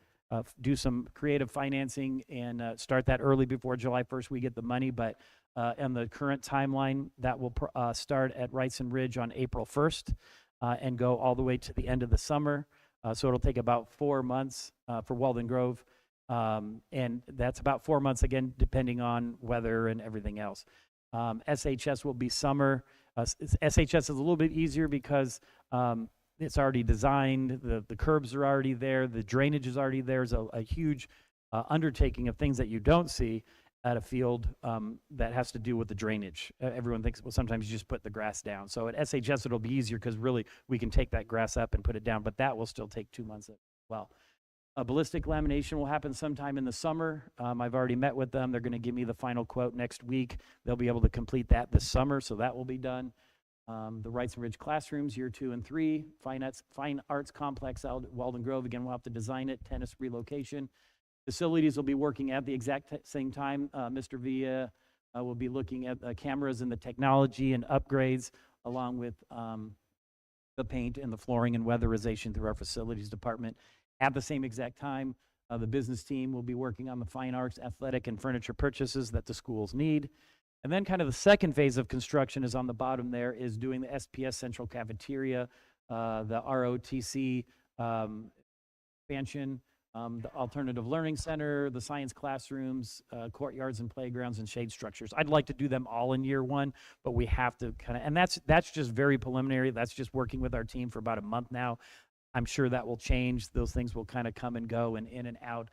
do some creative financing and start that early before July 1st we get the money. But on the current timeline, that will start at Rice and Ridge on April 1st and go all the way to the end of the summer. So it'll take about 4 months for Walden Grove. And that's about 4 months, again, depending on weather and everything else. SHS will be summer. SHS is a little bit easier because it's already designed, the curbs are already there, the drainage is already there. There's a huge undertaking of things that you don't see at a field that has to do with the drainage. Everyone thinks, well, sometimes you just put the grass down. So at SHS, it'll be easier because really we can take that grass up and put it down, but that will still take 2 months as well. Ballistic lamination will happen sometime in the summer. I've already met with them. They're going to give me the final quote next week. They'll be able to complete that this summer, so that will be done. The Wrights and Ridge classrooms, year 2 and 3. Fine arts complex out at Walden Grove. Again, we'll have to design it. Tennis relocation. Facilities will be working at the exact same time. Mr. Villa will be looking at cameras and the technology and upgrades, along with the paint and the flooring and weatherization through our facilities department. At the same exact time, the business team will be working on the fine arts, athletic, and furniture purchases that the schools need. And then kind of the second phase of construction is on the bottom there, is doing the SPS central cafeteria, the ROTC expansion, the alternative learning center, the science classrooms, courtyards and playgrounds, and shade structures. I'd like to do them all in year 1, but we have to kind of, and that's just very preliminary. That's just working with our team for about a month now. I'm sure that will change. Those things will kind of come and go and in and out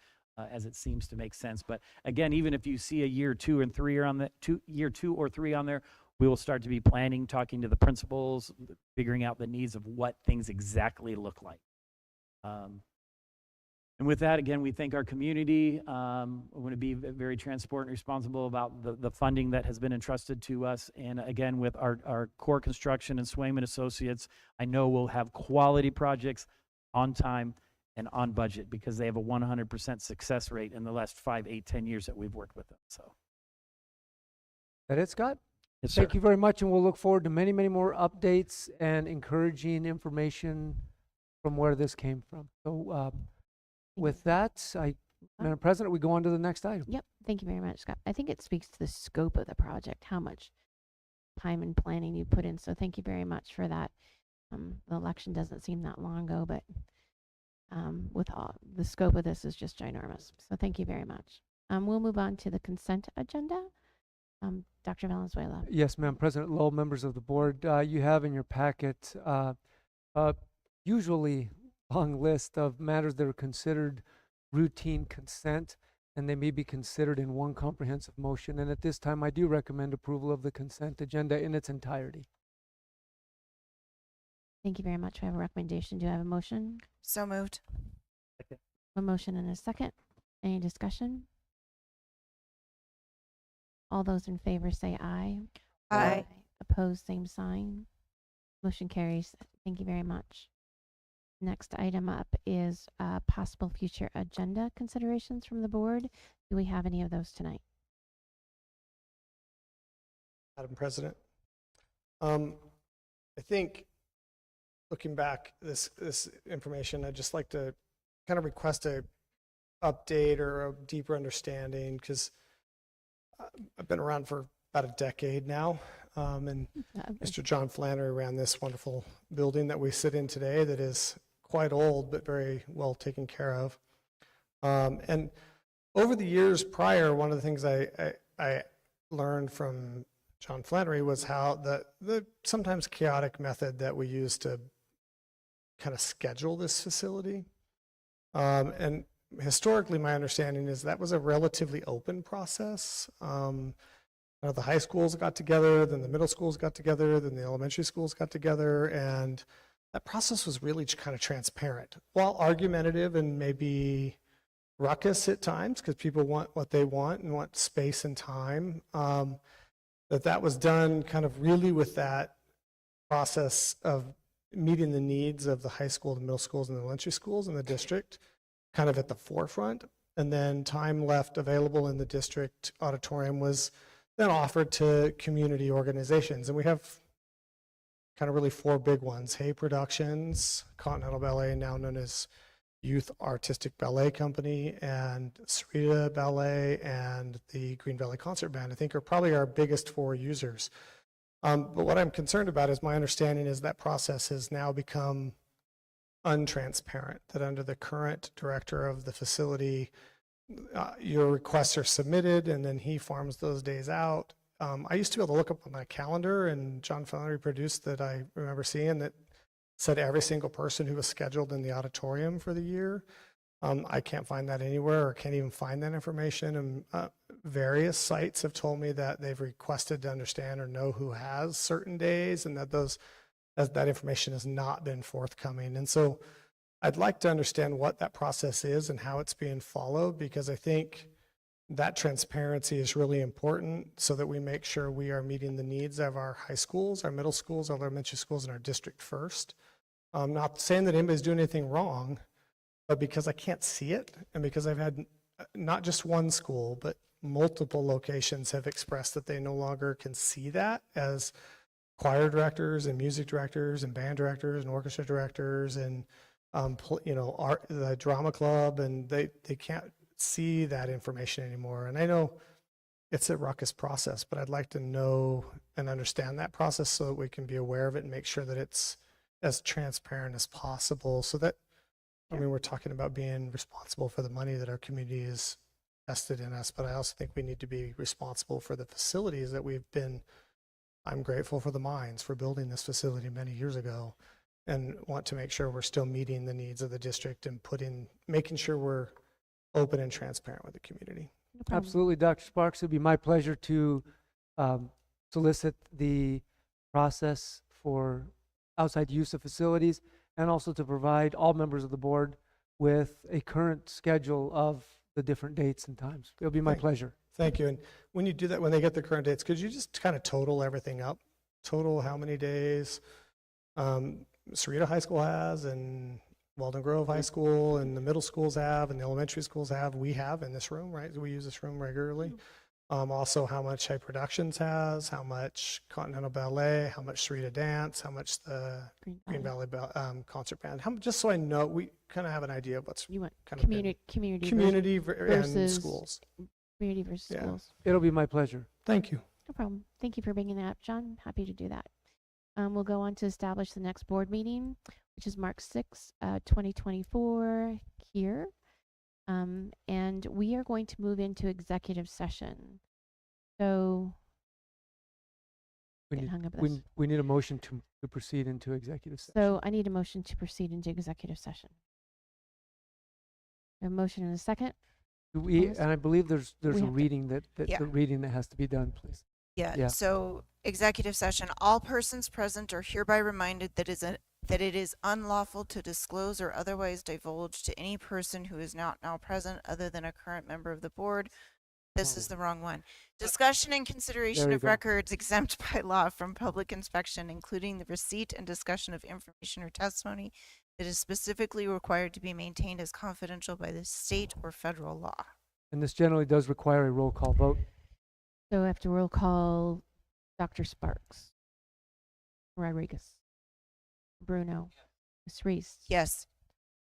as it seems to make sense. But again, even if you see a year 2 and 3 are on the year 2 or 3 on there, we will start to be planning, talking to the principals, figuring out the needs of what things exactly look like. And with that, again, we thank our community. We want to be very transparent and responsible about the funding that has been entrusted to us. And again, with our core construction and Swayman Associates, I know we'll have quality projects on time and on budget, because they have a 100% success rate in the last 5, 8, 10 years that we've worked with them. So. That it, Scott? Yes, sir. Thank you very much, and we'll look forward to many, many more updates and encouraging information from where this came from. So with that, Madam President, we go on to the next item. Yep. Thank you very much, Scott. I think it speaks to the scope of the project, how much time and planning you put in. So thank you very much for that. The election doesn't seem that long ago, but with all the scope of this is just ginormous. So thank you very much. We'll move on to the consent agenda. Dr. Valenzuela. Yes, Madam President, Lowell, members of the board, you have in your packet usually long list of matters that are considered routine consent, and they may be considered in one comprehensive motion. And at this time, I do recommend approval of the consent agenda in its entirety. Thank you very much. We have a recommendation. Do I have a motion? So moved. Second. A motion and a second. Any discussion? All those in favor say aye. Aye. Opposed, same sign. Motion carries. Thank you very much. Next item up is possible future agenda considerations from the board. Do we have any of those tonight? Madam President, I think looking back this information, I'd just like to kind of request a update or a deeper understanding, because I've been around for about a decade now, and Mr. John Flannery ran this wonderful building that we sit in today that is quite old but very well taken care of. And over the years prior, one of the things I learned from John Flannery was how the sometimes chaotic method that we use to kind of schedule this facility. And historically, my understanding is that was a relatively open process. The high schools got together, then the middle schools got together, then the elementary schools got together, and that process was really kind of transparent. While argumentative and maybe ruckus at times, because people want what they want and want space and time, that was done kind of really with that process of meeting the needs of the high school, the middle schools, and the elementary schools in the district kind of at the forefront. And then time left available in the district auditorium was then offered to community organizations. And we have kind of really 4 big ones: Hay Productions, Continental Ballet, now known as Youth Artistic Ballet Company, and Sahuarita Ballet, and the Green Valley Concert Band, I think, are probably our biggest 4 users. But what I'm concerned about is my understanding is that process has now become untransparent, that under the current director of the facility, your requests are submitted and then he farms those days out. I used to be able to look up on my calendar, and John Flannery produced that I remember seeing that said every single person who was scheduled in the auditorium for the year. I can't find that anywhere, or can't even find that information. And various sites have told me that they've requested to understand or know who has certain days, and that that information has not been forthcoming. And so I'd like to understand what that process is and how it's being followed, because I think that transparency is really important so that we make sure we are meeting the needs of our high schools, our middle schools, our elementary schools, and our district first. I'm not saying that anybody's doing anything wrong, but because I can't see it, and because I've had not just one school, but multiple locations have expressed that they no longer can see that as choir directors and music directors and band directors and orchestra directors and art, the drama club, and they can't see that information anymore. And I know it's a ruckus process, but I'd like to know and understand that process so that we can be aware of it and make sure that it's as transparent as possible, so that, I mean, we're talking about being responsible for the money that our community is invested in us, but I also think we need to be responsible for the facilities that we've been. I'm grateful for the Mines for building this facility many years ago, and want to make sure we're still meeting the needs of the district and making sure we're open and transparent with the community. Absolutely, Dr. Sparks. It'd be my pleasure to solicit the process for outside use of facilities, and also to provide all members of the board with a current schedule of the different dates and times. It'll be my pleasure. Thank you. And when you do that, when they get the current dates, could you just kind of total everything up? Total how many days Sahuarita High School has, and Walden Grove High School, and the middle schools have, and the elementary schools have, we have in this room, right? We use this room regularly. Also how much High Productions has, how much Continental Ballet, how much Sahuarita Dance, how much the Green Valley Concert Band. Just so I know, we kind of have an idea of what's kind of community versus and schools. Community versus schools. It'll be my pleasure. Thank you. No problem. Thank you for bringing that up, John. Happy to do that. We'll go on to establish the next board meeting, which is March 6, 2024 here. And we are going to move into executive session. So we need a motion to proceed into executive session. So I need a motion to proceed into executive session. A motion and a second. And I believe there's a reading the reading that has to be done, please. Yeah. So executive session. All persons present are hereby reminded that it is unlawful to disclose or otherwise divulge to any person who is not now present other than a current member of the board. This is the wrong one. Discussion and consideration of records exempt by law from public inspection, including the receipt and discussion of information or testimony that is specifically required to be maintained as confidential by the state or federal law. And this generally does require a roll call vote. So after roll call, Dr. Sparks, Rodriguez, Bruno, Ms. Reese. Yes.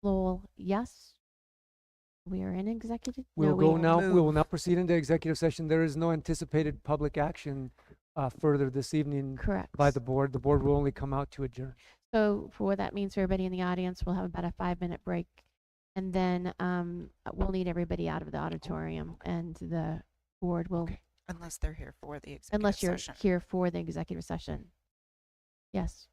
Lowell, yes. We are in executive. We will now proceed into executive session. There is no anticipated public action further this evening. Correct. By the board. The board will only come out to adjourn. So for what that means for everybody in the audience, we'll have about a 5-minute break, and then we'll need everybody out of the auditorium, and the board will. Unless they're here for the executive session. Unless you're here for the executive session. Yes.